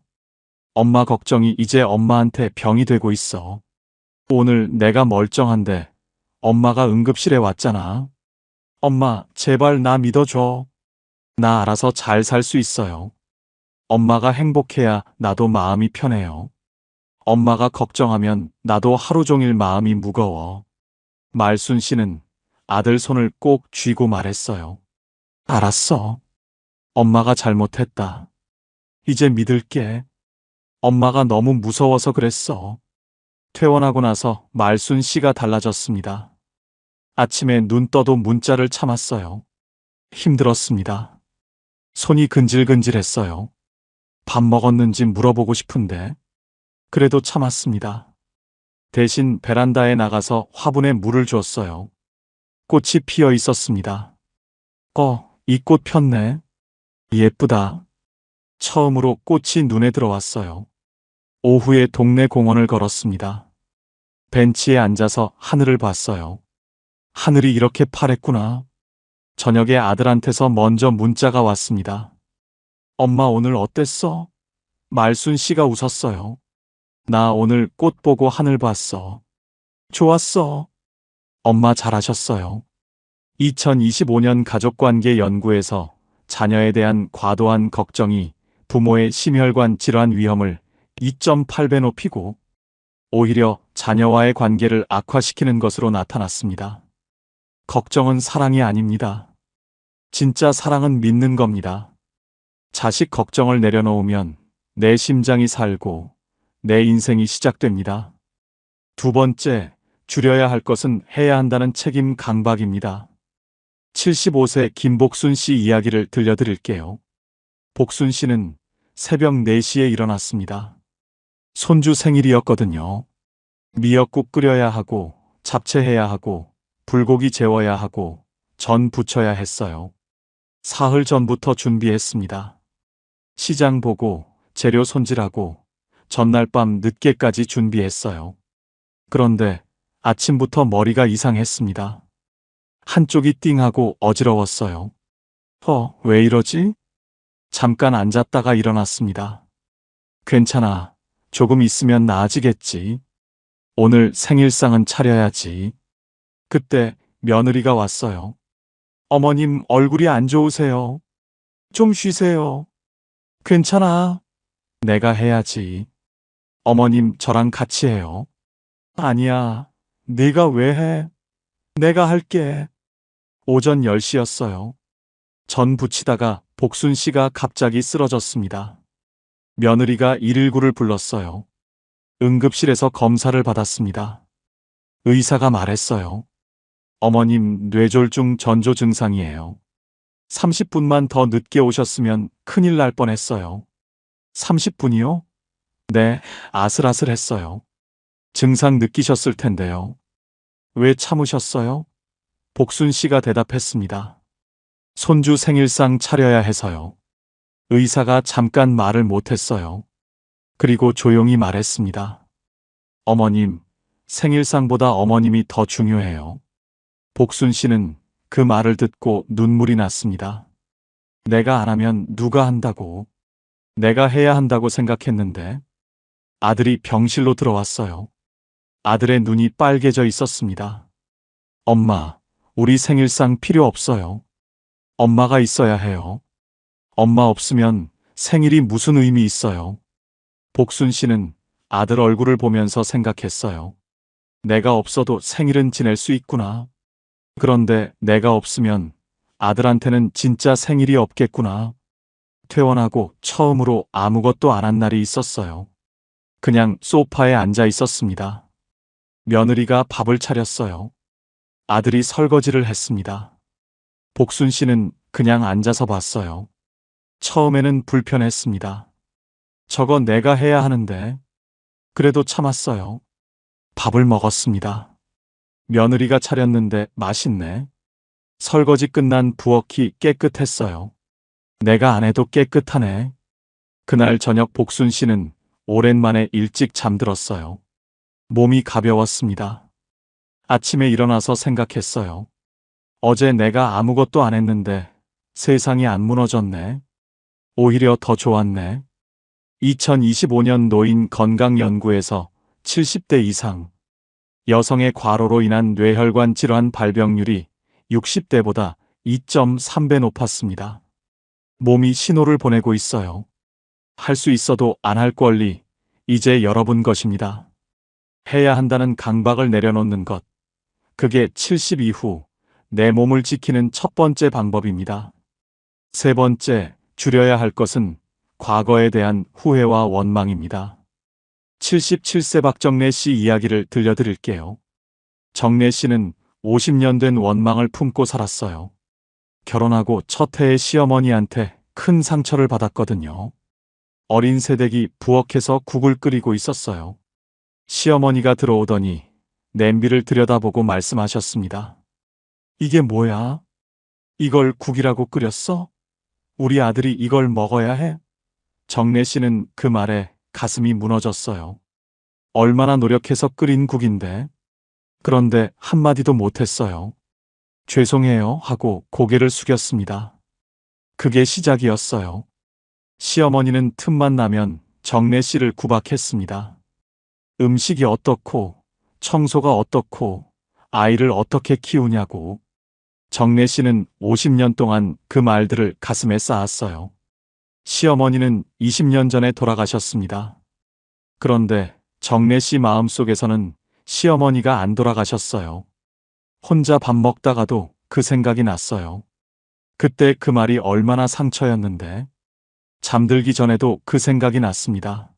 엄마 걱정이 이제 엄마한테 병이 되고 있어. 오늘 내가 멀쩡한데 엄마가 응급실에 왔잖아. 엄마, 제발 나 믿어줘. 나 알아서 잘 살 수 있어요. 엄마가 행복해야 나도 마음이 편해요. 엄마가 걱정하면 나도 하루 종일 마음이 무거워. 말순 씨는 아들 손을 꼭 쥐고 말했어요. 알았어. 엄마가 잘못했다. 이제 믿을게. 엄마가 너무 무서워서 그랬어. 퇴원하고 나서 말순 씨가 달라졌습니다. 아침에 눈 떠도 문자를 참았어요. 힘들었습니다. 손이 근질근질했어요. 밥 먹었는지 물어보고 싶은데 그래도 참았습니다. 대신 베란다에 나가서 화분에 물을 줬어요. 꽃이 피어 있었습니다. 이 꽃 폈네. 예쁘다. 처음으로 꽃이 눈에 들어왔어요. 오후에 동네 공원을 걸었습니다. 벤치에 앉아서 하늘을 봤어요. 하늘이 이렇게 파랬구나. 저녁에 아들한테서 먼저 문자가 왔습니다. 엄마 오늘 어땠어? 말순 씨가 웃었어요. 나 오늘 꽃 보고 하늘 봤어. 좋았어. 엄마 잘하셨어요. 2025년 가족관계 연구에서 자녀에 대한 과도한 걱정이 부모의 심혈관 질환 위험을 2.8배 높이고 오히려 자녀와의 관계를 악화시키는 것으로 나타났습니다. 걱정은 사랑이 아닙니다. 진짜 사랑은 믿는 겁니다. 자식 걱정을 내려놓으면 내 심장이 살고 내 인생이 시작됩니다. 두 번째, 줄여야 할 것은 해야 한다는 책임 강박입니다. 75세 김복순 씨 이야기를 들려드릴게요. 복순 씨는 새벽 4시에 일어났습니다. 손주 생일이었거든요. 미역국 끓여야 하고 잡채해야 하고 불고기 재워야 하고 전 부쳐야 했어요. 사흘 전부터 준비했습니다. 시장 보고 재료 손질하고 전날 밤 늦게까지 준비했어요. 그런데 아침부터 머리가 이상했습니다. 한쪽이 띵하고 어지러웠어요. 왜 이러지? 잠깐 앉았다가 일어났습니다. 괜찮아. 조금 있으면 나아지겠지. 오늘 생일상은 차려야지. 그때 며느리가 왔어요. 어머님 얼굴이 안 좋으세요. 좀 쉬세요. 괜찮아. 내가 해야지. 어머님 저랑 같이 해요. 아니야. 네가 왜 해? 내가 할게. 오전 10시였어요. 전 부치다가 복순 씨가 갑자기 쓰러졌습니다. 며느리가 119를 불렀어요. 응급실에서 검사를 받았습니다. 의사가 말했어요. 어머님 뇌졸중 전조 증상이에요. 30분만 더 늦게 오셨으면 큰일 날 뻔했어요. 30분이요? 네, 아슬아슬했어요. 증상 느끼셨을 텐데요. 왜 참으셨어요? 복순 씨가 대답했습니다. 손주 생일상 차려야 해서요. 의사가 잠깐 말을 못했어요. 그리고 조용히 말했습니다. 어머님, 생일상보다 어머님이 더 중요해요. 복순 씨는 그 말을 듣고 눈물이 났습니다. 내가 안 하면 누가 한다고? 내가 해야 한다고 생각했는데. 아들이 병실로 들어왔어요. 아들의 눈이 빨개져 있었습니다. 엄마, 우리 생일상 필요 없어요. 엄마가 있어야 해요. 엄마 없으면 생일이 무슨 의미 있어요? 복순 씨는 아들 얼굴을 보면서 생각했어요. 내가 없어도 생일은 지낼 수 있구나. 그런데 내가 없으면 아들한테는 진짜 생일이 없겠구나. 퇴원하고 처음으로 아무것도 안 한 날이 있었어요. 그냥 소파에 앉아 있었습니다. 며느리가 밥을 차렸어요. 아들이 설거지를 했습니다. 복순 씨는 그냥 앉아서 봤어요. 처음에는 불편했습니다. 저거 내가 해야 하는데. 그래도 참았어요. 밥을 먹었습니다. 며느리가 차렸는데 맛있네. 설거지 끝난 부엌이 깨끗했어요. 내가 안 해도 깨끗하네. 그날 저녁 복순 씨는 오랜만에 일찍 잠들었어요. 몸이 가벼웠습니다. 아침에 일어나서 생각했어요. 어제 내가 아무것도 안 했는데 세상이 안 무너졌네. 오히려 더 좋았네. 2025년 노인 건강연구에서 70대 이상 여성의 과로로 인한 뇌혈관 질환 발병률이 60대보다 2.3배 높았습니다. 몸이 신호를 보내고 있어요. 할 수 있어도 안 할 권리, 이제 여러분 것입니다. 해야 한다는 강박을 내려놓는 것. 그게 70 이후 내 몸을 지키는 첫 번째 방법입니다. 세 번째, 줄여야 할 것은 과거에 대한 후회와 원망입니다. 77세 박정래 씨 이야기를 들려드릴게요. 정래 씨는 50년 된 원망을 품고 살았어요. 결혼하고 첫 해에 시어머니한테 큰 상처를 받았거든요. 어린 새댁이 부엌에서 국을 끓이고 있었어요. 시어머니가 들어오더니 냄비를 들여다보고 말씀하셨습니다. 이게 뭐야? 이걸 국이라고 끓였어? 우리 아들이 이걸 먹어야 해? 정래 씨는 그 말에 가슴이 무너졌어요. 얼마나 노력해서 끓인 국인데. 그런데 한마디도 못했어요. 죄송해요 하고 고개를 숙였습니다. 그게 시작이었어요. 시어머니는 틈만 나면 정래 씨를 구박했습니다. 음식이 어떻고, 청소가 어떻고, 아이를 어떻게 키우냐고. 정래 씨는 50년 동안 그 말들을 가슴에 쌓았어요. 시어머니는 20년 전에 돌아가셨습니다. 그런데 정래 씨 마음속에서는 시어머니가 안 돌아가셨어요. 혼자 밥 먹다가도 그 생각이 났어요. 그때 그 말이 얼마나 상처였는데. 잠들기 전에도 그 생각이 났습니다.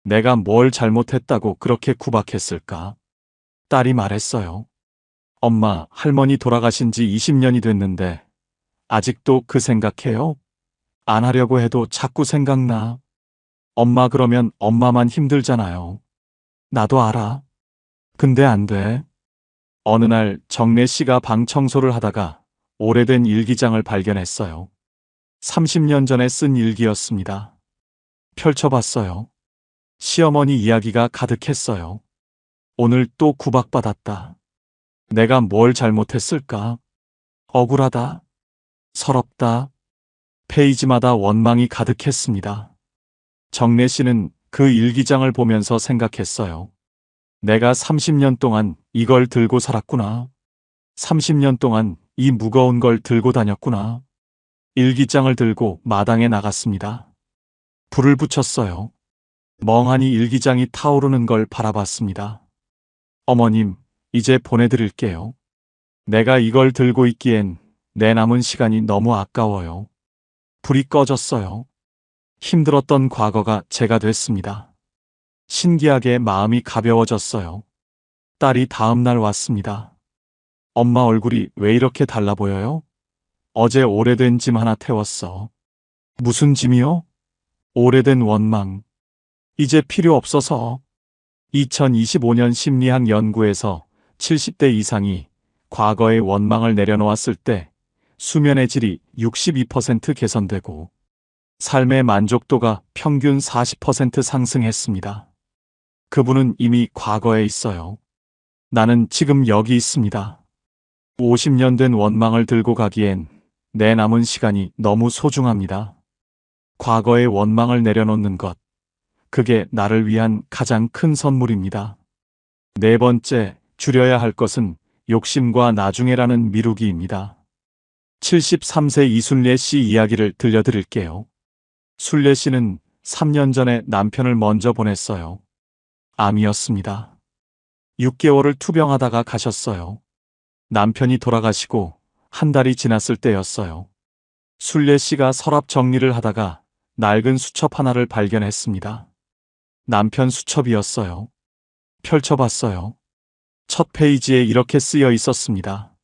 내가 뭘 잘못했다고 그렇게 구박했을까? 딸이 말했어요. 엄마, 할머니 돌아가신 지 20년이 됐는데 아직도 그 생각해요? 안 하려고 해도 자꾸 생각나. 엄마 그러면 엄마만 힘들잖아요. 나도 알아. 근데 안 돼. 어느 날 정래 씨가 방 청소를 하다가 오래된 일기장을 발견했어요. 30년 전에 쓴 일기였습니다. 펼쳐봤어요. 시어머니 이야기가 가득했어요. 오늘 또 구박받았다. 내가 뭘 잘못했을까? 억울하다. 서럽다. 페이지마다 원망이 가득했습니다. 정래 씨는 그 일기장을 보면서 생각했어요. 내가 30년 동안 이걸 들고 살았구나. 30년 동안 이 무거운 걸 들고 다녔구나. 일기장을 들고 마당에 나갔습니다. 불을 붙였어요. 멍하니 일기장이 타오르는 걸 바라봤습니다. 어머님, 이제 보내드릴게요. 내가 이걸 들고 있기엔 내 남은 시간이 너무 아까워요. 불이 꺼졌어요. 힘들었던 과거가 제가 됐습니다. 신기하게 마음이 가벼워졌어요. 딸이 다음 날 왔습니다. 엄마 얼굴이 왜 이렇게 달라 보여요? 어제 오래된 짐 하나 태웠어. 무슨 짐이요? 오래된 원망. 이제 필요 없어서. 2025년 심리학 연구에서 70대 이상이 과거의 원망을 내려놓았을 때 수면의 질이 62% 개선되고 삶의 만족도가 평균 40% 상승했습니다. 그분은 이미 과거에 있어요. 나는 지금 여기 있습니다. 50년 된 원망을 들고 가기엔 내 남은 시간이 너무 소중합니다. 과거의 원망을 내려놓는 것, 그게 나를 위한 가장 큰 선물입니다. 네 번째, 줄여야 할 것은 욕심과 나중에라는 미루기입니다. 73세 이순례 씨 이야기를 들려드릴게요. 순례 씨는 3년 전에 남편을 먼저 보냈어요. 암이었습니다. 6개월을 투병하다가 가셨어요. 남편이 돌아가시고 한 달이 지났을 때였어요. 순례 씨가 서랍 정리를 하다가 낡은 수첩 하나를 발견했습니다. 남편 수첩이었어요. 펼쳐봤어요. 첫 페이지에 이렇게 쓰여 있었습니다.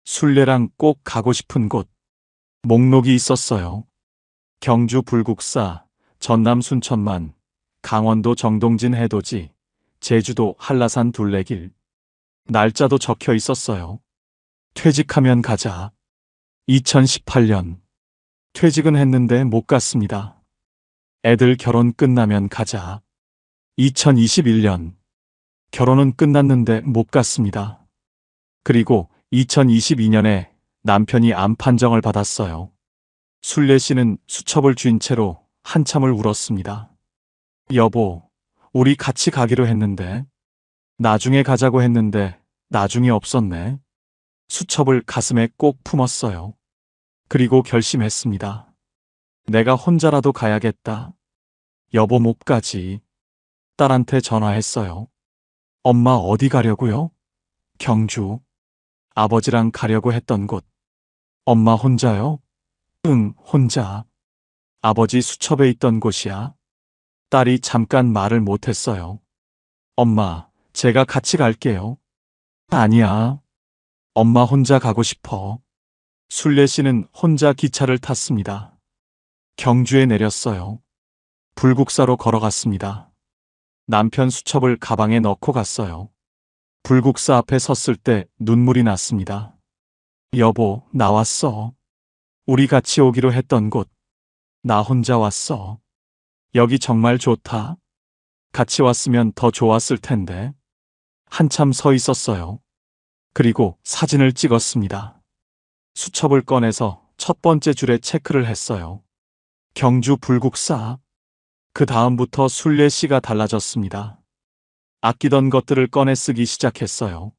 순례랑 꼭 가고 싶은 곳. 목록이 있었어요. 경주 불국사, 전남 순천만, 강원도 정동진 해돋이, 제주도 한라산 둘레길. 날짜도 적혀 있었어요. 퇴직하면 가자. 2018년. 퇴직은 했는데 못 갔습니다. 애들 결혼 끝나면 가자. 2021년. 결혼은 끝났는데 못 갔습니다. 그리고 2022년에 남편이 암 판정을 받았어요. 순례 씨는 수첩을 쥔 채로 한참을 울었습니다. 여보, 우리 같이 가기로 했는데, 나중에 가자고 했는데 나중이 없었네. 수첩을 가슴에 꼭 품었어요. 그리고 결심했습니다. 내가 혼자라도 가야겠다. 여보 못 가지. 딸한테 전화했어요. 엄마 어디 가려고요? 경주. 아버지랑 가려고 했던 곳. 엄마 혼자요? 응, 혼자. 아버지 수첩에 있던 곳이야. 딸이 잠깐 말을 못했어요. 엄마, 제가 같이 갈게요. 아니야. 엄마 혼자 가고 싶어. 순례 씨는 혼자 기차를 탔습니다. 경주에 내렸어요. 불국사로 걸어갔습니다. 남편 수첩을 가방에 넣고 갔어요. 불국사 앞에 섰을 때 눈물이 났습니다. 여보, 나왔어. 우리 같이 오기로 했던 곳. 나 혼자 왔어. 여기 정말 좋다. 같이 왔으면 더 좋았을 텐데. 한참 서 있었어요. 그리고 사진을 찍었습니다. 수첩을 꺼내서 첫 번째 줄에 체크를 했어요. 경주 불국사. 그 다음부터 순례 씨가 달라졌습니다. 아끼던 것들을 꺼내 쓰기 시작했어요.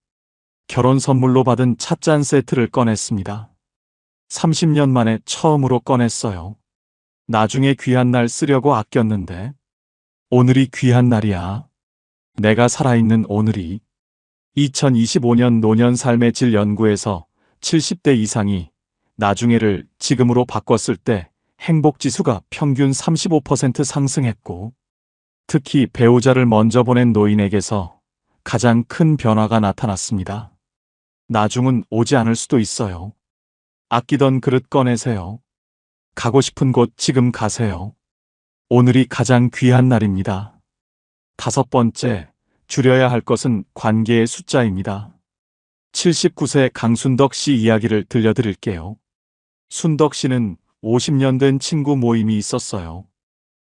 결혼 선물로 받은 찻잔 세트를 꺼냈습니다. 30년 만에 처음으로 꺼냈어요. 나중에 귀한 날 쓰려고 아꼈는데 오늘이 귀한 날이야. 내가 살아있는 오늘이. 2025년 노년 삶의 질 연구에서 70대 이상이 나중에를 지금으로 바꿨을 때 행복지수가 평균 35% 상승했고, 특히 배우자를 먼저 보낸 노인에게서 가장 큰 변화가 나타났습니다. 나중은 오지 않을 수도 있어요. 아끼던 그릇 꺼내세요. 가고 싶은 곳 지금 가세요. 오늘이 가장 귀한 날입니다. 5번째, 줄여야 할 것은 관계의 숫자입니다. 79세 강순덕 씨 이야기를 들려드릴게요. 순덕 씨는 50년 된 친구 모임이 있었어요.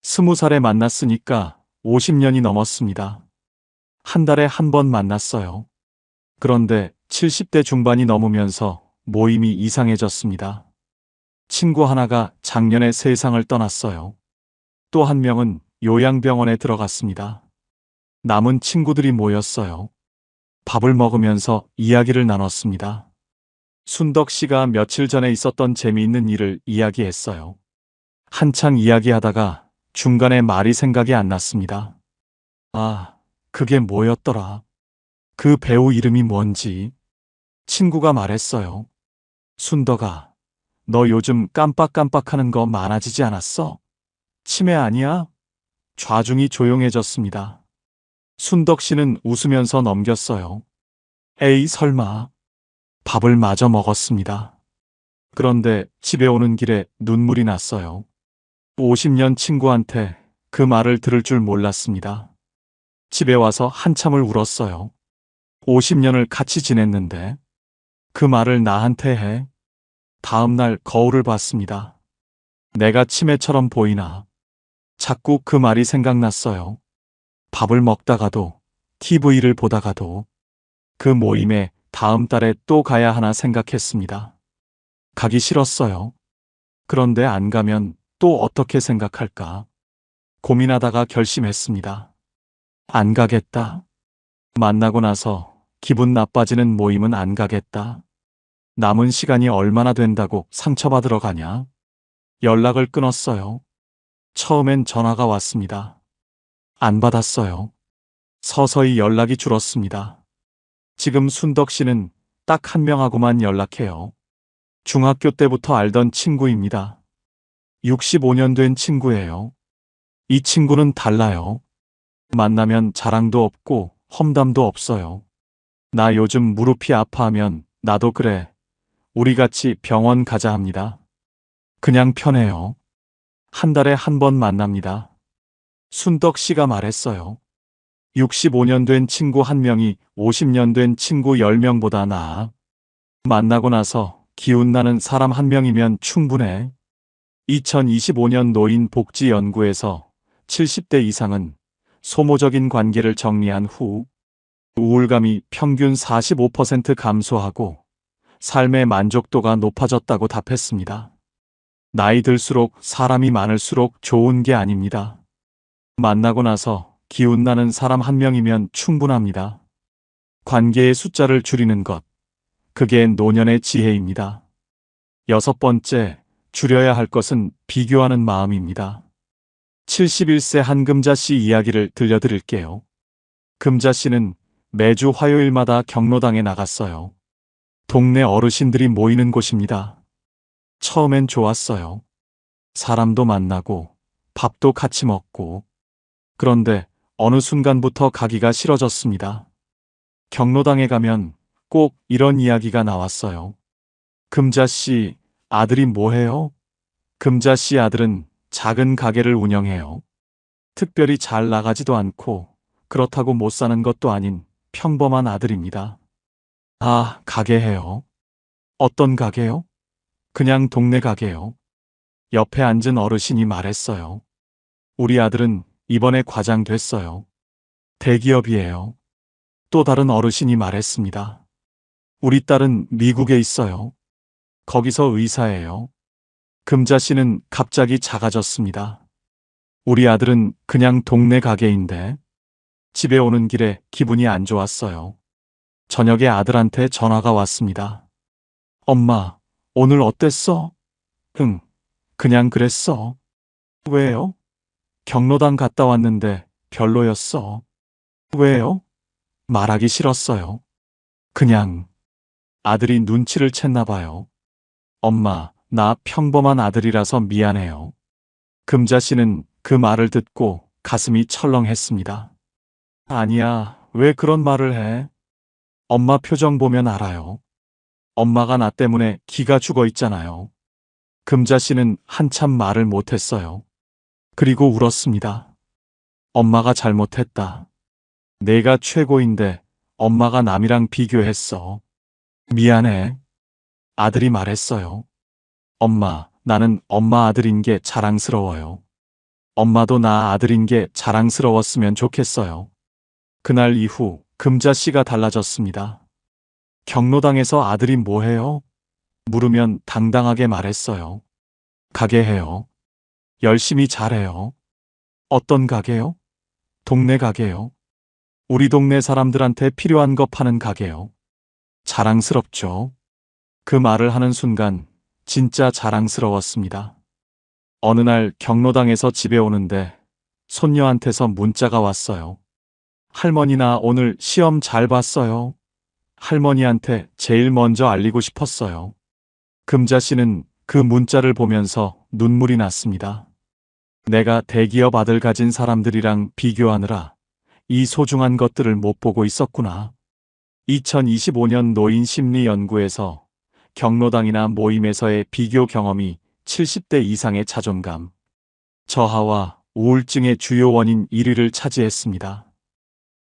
20살에 만났으니까 50년이 넘었습니다. 한 달에 한 번 만났어요. 그런데 70대 중반이 넘으면서 모임이 이상해졌습니다. 친구 하나가 작년에 세상을 떠났어요. 또 한 명은 요양병원에 들어갔습니다. 남은 친구들이 모였어요. 밥을 먹으면서 이야기를 나눴습니다. 순덕 씨가 며칠 전에 있었던 재미있는 일을 이야기했어요. 한창 이야기하다가 중간에 말이 생각이 안 났습니다. 아, 그게 뭐였더라? 그 배우 이름이 뭔지. 친구가 말했어요. 순덕아, 너 요즘 깜빡깜빡하는 거 많아지지 않았어? 치매 아니야? 좌중이 조용해졌습니다. 순덕 씨는 웃으면서 넘겼어요. 에이, 설마. 밥을 마저 먹었습니다. 그런데 집에 오는 길에 눈물이 났어요. 50년 친구한테 그 말을 들을 줄 몰랐습니다. 집에 와서 한참을 울었어요. 50년을 같이 지냈는데 그 말을 나한테 해. 다음 날 거울을 봤습니다. 내가 치매처럼 보이나. 자꾸 그 말이 생각났어요. 밥을 먹다가도, TV를 보다가도, 그 모임에 다음 달에 또 가야 하나 생각했습니다. 가기 싫었어요. 그런데 안 가면 또 어떻게 생각할까? 고민하다가 결심했습니다. 안 가겠다. 만나고 나서 기분 나빠지는 모임은 안 가겠다. 남은 시간이 얼마나 된다고 상처받으러 가냐? 연락을 끊었어요. 처음엔 전화가 왔습니다. 안 받았어요. 서서히 연락이 줄었습니다. 지금 순덕 씨는 딱 한 명하고만 연락해요. 중학교 때부터 알던 친구입니다. 65년 된 친구예요. 이 친구는 달라요. 만나면 자랑도 없고 험담도 없어요. 나 요즘 무릎이 아파하면 나도 그래. 우리 같이 병원 가자 합니다. 그냥 편해요. 한 달에 한 번 만납니다. 순덕 씨가 말했어요. 65년 된 친구 한 명이 50년 된 친구 10명보다 나아. 만나고 나서 기운 나는 사람 한 명이면 충분해. 2025년 노인복지연구에서 70대 이상은 소모적인 관계를 정리한 후 우울감이 평균 45% 감소하고 삶의 만족도가 높아졌다고 답했습니다. 나이 들수록 사람이 많을수록 좋은 게 아닙니다. 만나고 나서 기운 나는 사람 한 명이면 충분합니다. 관계의 숫자를 줄이는 것, 그게 노년의 지혜입니다. 6번째, 줄여야 할 것은 비교하는 마음입니다. 71세 한금자 씨 이야기를 들려드릴게요. 금자 씨는 매주 화요일마다 경로당에 나갔어요. 동네 어르신들이 모이는 곳입니다. 처음엔 좋았어요. 사람도 만나고 밥도 같이 먹고. 그런데 어느 순간부터 가기가 싫어졌습니다. 경로당에 가면 꼭 이런 이야기가 나왔어요. 금자 씨 아들이 뭐해요? 금자 씨 아들은 작은 가게를 운영해요. 특별히 잘 나가지도 않고 그렇다고 못 사는 것도 아닌 평범한 아들입니다. 아, 가게해요. 어떤 가게요? 그냥 동네 가게요. 옆에 앉은 어르신이 말했어요. 우리 아들은 이번에 과장 됐어요. 대기업이에요. 또 다른 어르신이 말했습니다. 우리 딸은 미국에 있어요. 거기서 의사예요. 금자 씨는 갑자기 작아졌습니다. 우리 아들은 그냥 동네 가게인데. 집에 오는 길에 기분이 안 좋았어요. 저녁에 아들한테 전화가 왔습니다. 엄마, 오늘 어땠어? 응, 그냥 그랬어. 왜요? 경로당 갔다 왔는데 별로였어. 왜요? 말하기 싫었어요. 그냥 아들이 눈치를 챘나 봐요. 엄마, 나 평범한 아들이라서 미안해요. 금자 씨는 그 말을 듣고 가슴이 철렁했습니다. 아니야, 왜 그런 말을 해? 엄마 표정 보면 알아요. 엄마가 나 때문에 기가 죽어 있잖아요. 금자 씨는 한참 말을 못했어요. 그리고 울었습니다. 엄마가 잘못했다. 내가 최고인데 엄마가 남이랑 비교했어. 미안해. 아들이 말했어요. 엄마, 나는 엄마 아들인 게 자랑스러워요. 엄마도 나 아들인 게 자랑스러웠으면 좋겠어요. 그날 이후 금자 씨가 달라졌습니다. 경로당에서 아들이 뭐해요? 물으면 당당하게 말했어요. 가게해요. 열심히 잘해요. 어떤 가게요? 동네 가게요. 우리 동네 사람들한테 필요한 거 파는 가게요. 자랑스럽죠? 그 말을 하는 순간 진짜 자랑스러웠습니다. 어느 날 경로당에서 집에 오는데 손녀한테서 문자가 왔어요. 할머니 나 오늘 시험 잘 봤어요. 할머니한테 제일 먼저 알리고 싶었어요. 금자 씨는 그 문자를 보면서 눈물이 났습니다. 내가 대기업 아들 가진 사람들이랑 비교하느라 이 소중한 것들을 못 보고 있었구나. 2025년 노인심리연구에서 경로당이나 모임에서의 비교 경험이 70대 이상의 자존감, 저하와 우울증의 주요 원인 1위를 차지했습니다.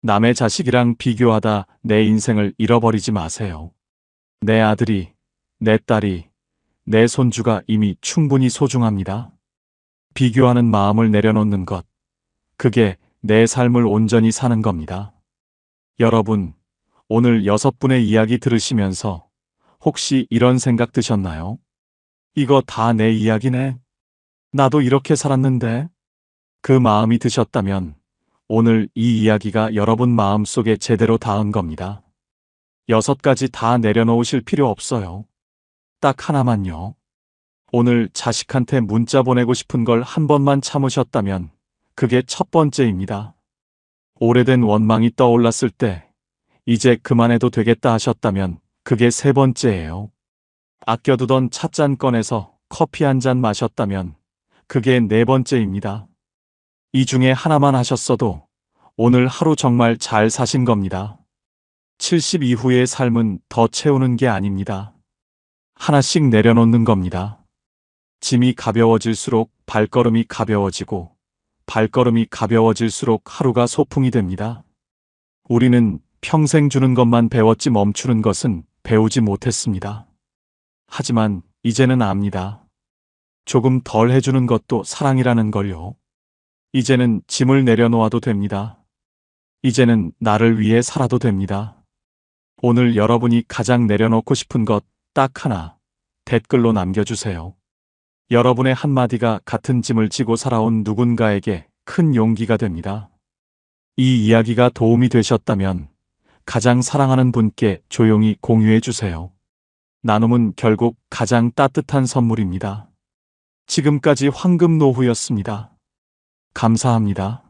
남의 자식이랑 비교하다 내 인생을 잃어버리지 마세요. 내 아들이, 내 딸이, 내 손주가 이미 충분히 소중합니다. 비교하는 마음을 내려놓는 것, 그게 내 삶을 온전히 사는 겁니다. 여러분, 오늘 6분의 이야기 들으시면서 혹시 이런 생각 드셨나요? 이거 다 내 이야기네. 나도 이렇게 살았는데. 그 마음이 드셨다면 오늘 이 이야기가 여러분 마음속에 제대로 닿은 겁니다. 6가지 다 내려놓으실 필요 없어요. 딱 하나만요. 오늘 자식한테 문자 보내고 싶은 걸 한 번만 참으셨다면 그게 첫 번째입니다. 오래된 원망이 떠올랐을 때 이제 그만해도 되겠다 하셨다면 그게 세 번째예요. 아껴두던 찻잔 꺼내서 커피 한 잔 마셨다면 그게 네 번째입니다. 이 중에 하나만 하셨어도 오늘 하루 정말 잘 사신 겁니다. 70 이후의 삶은 더 채우는 게 아닙니다. 하나씩 내려놓는 겁니다. 짐이 가벼워질수록 발걸음이 가벼워지고 발걸음이 가벼워질수록 하루가 소풍이 됩니다. 우리는 평생 주는 것만 배웠지 멈추는 것은 배우지 못했습니다. 하지만 이제는 압니다. 조금 덜 해주는 것도 사랑이라는 걸요. 이제는 짐을 내려놓아도 됩니다. 이제는 나를 위해 살아도 됩니다. 오늘 여러분이 가장 내려놓고 싶은 것 딱 하나 댓글로 남겨주세요. 여러분의 한마디가 같은 짐을 지고 살아온 누군가에게 큰 용기가 됩니다. 이 이야기가 도움이 되셨다면 가장 사랑하는 분께 조용히 공유해 주세요. 나눔은 결국 가장 따뜻한 선물입니다. 지금까지 황금노후였습니다. 감사합니다.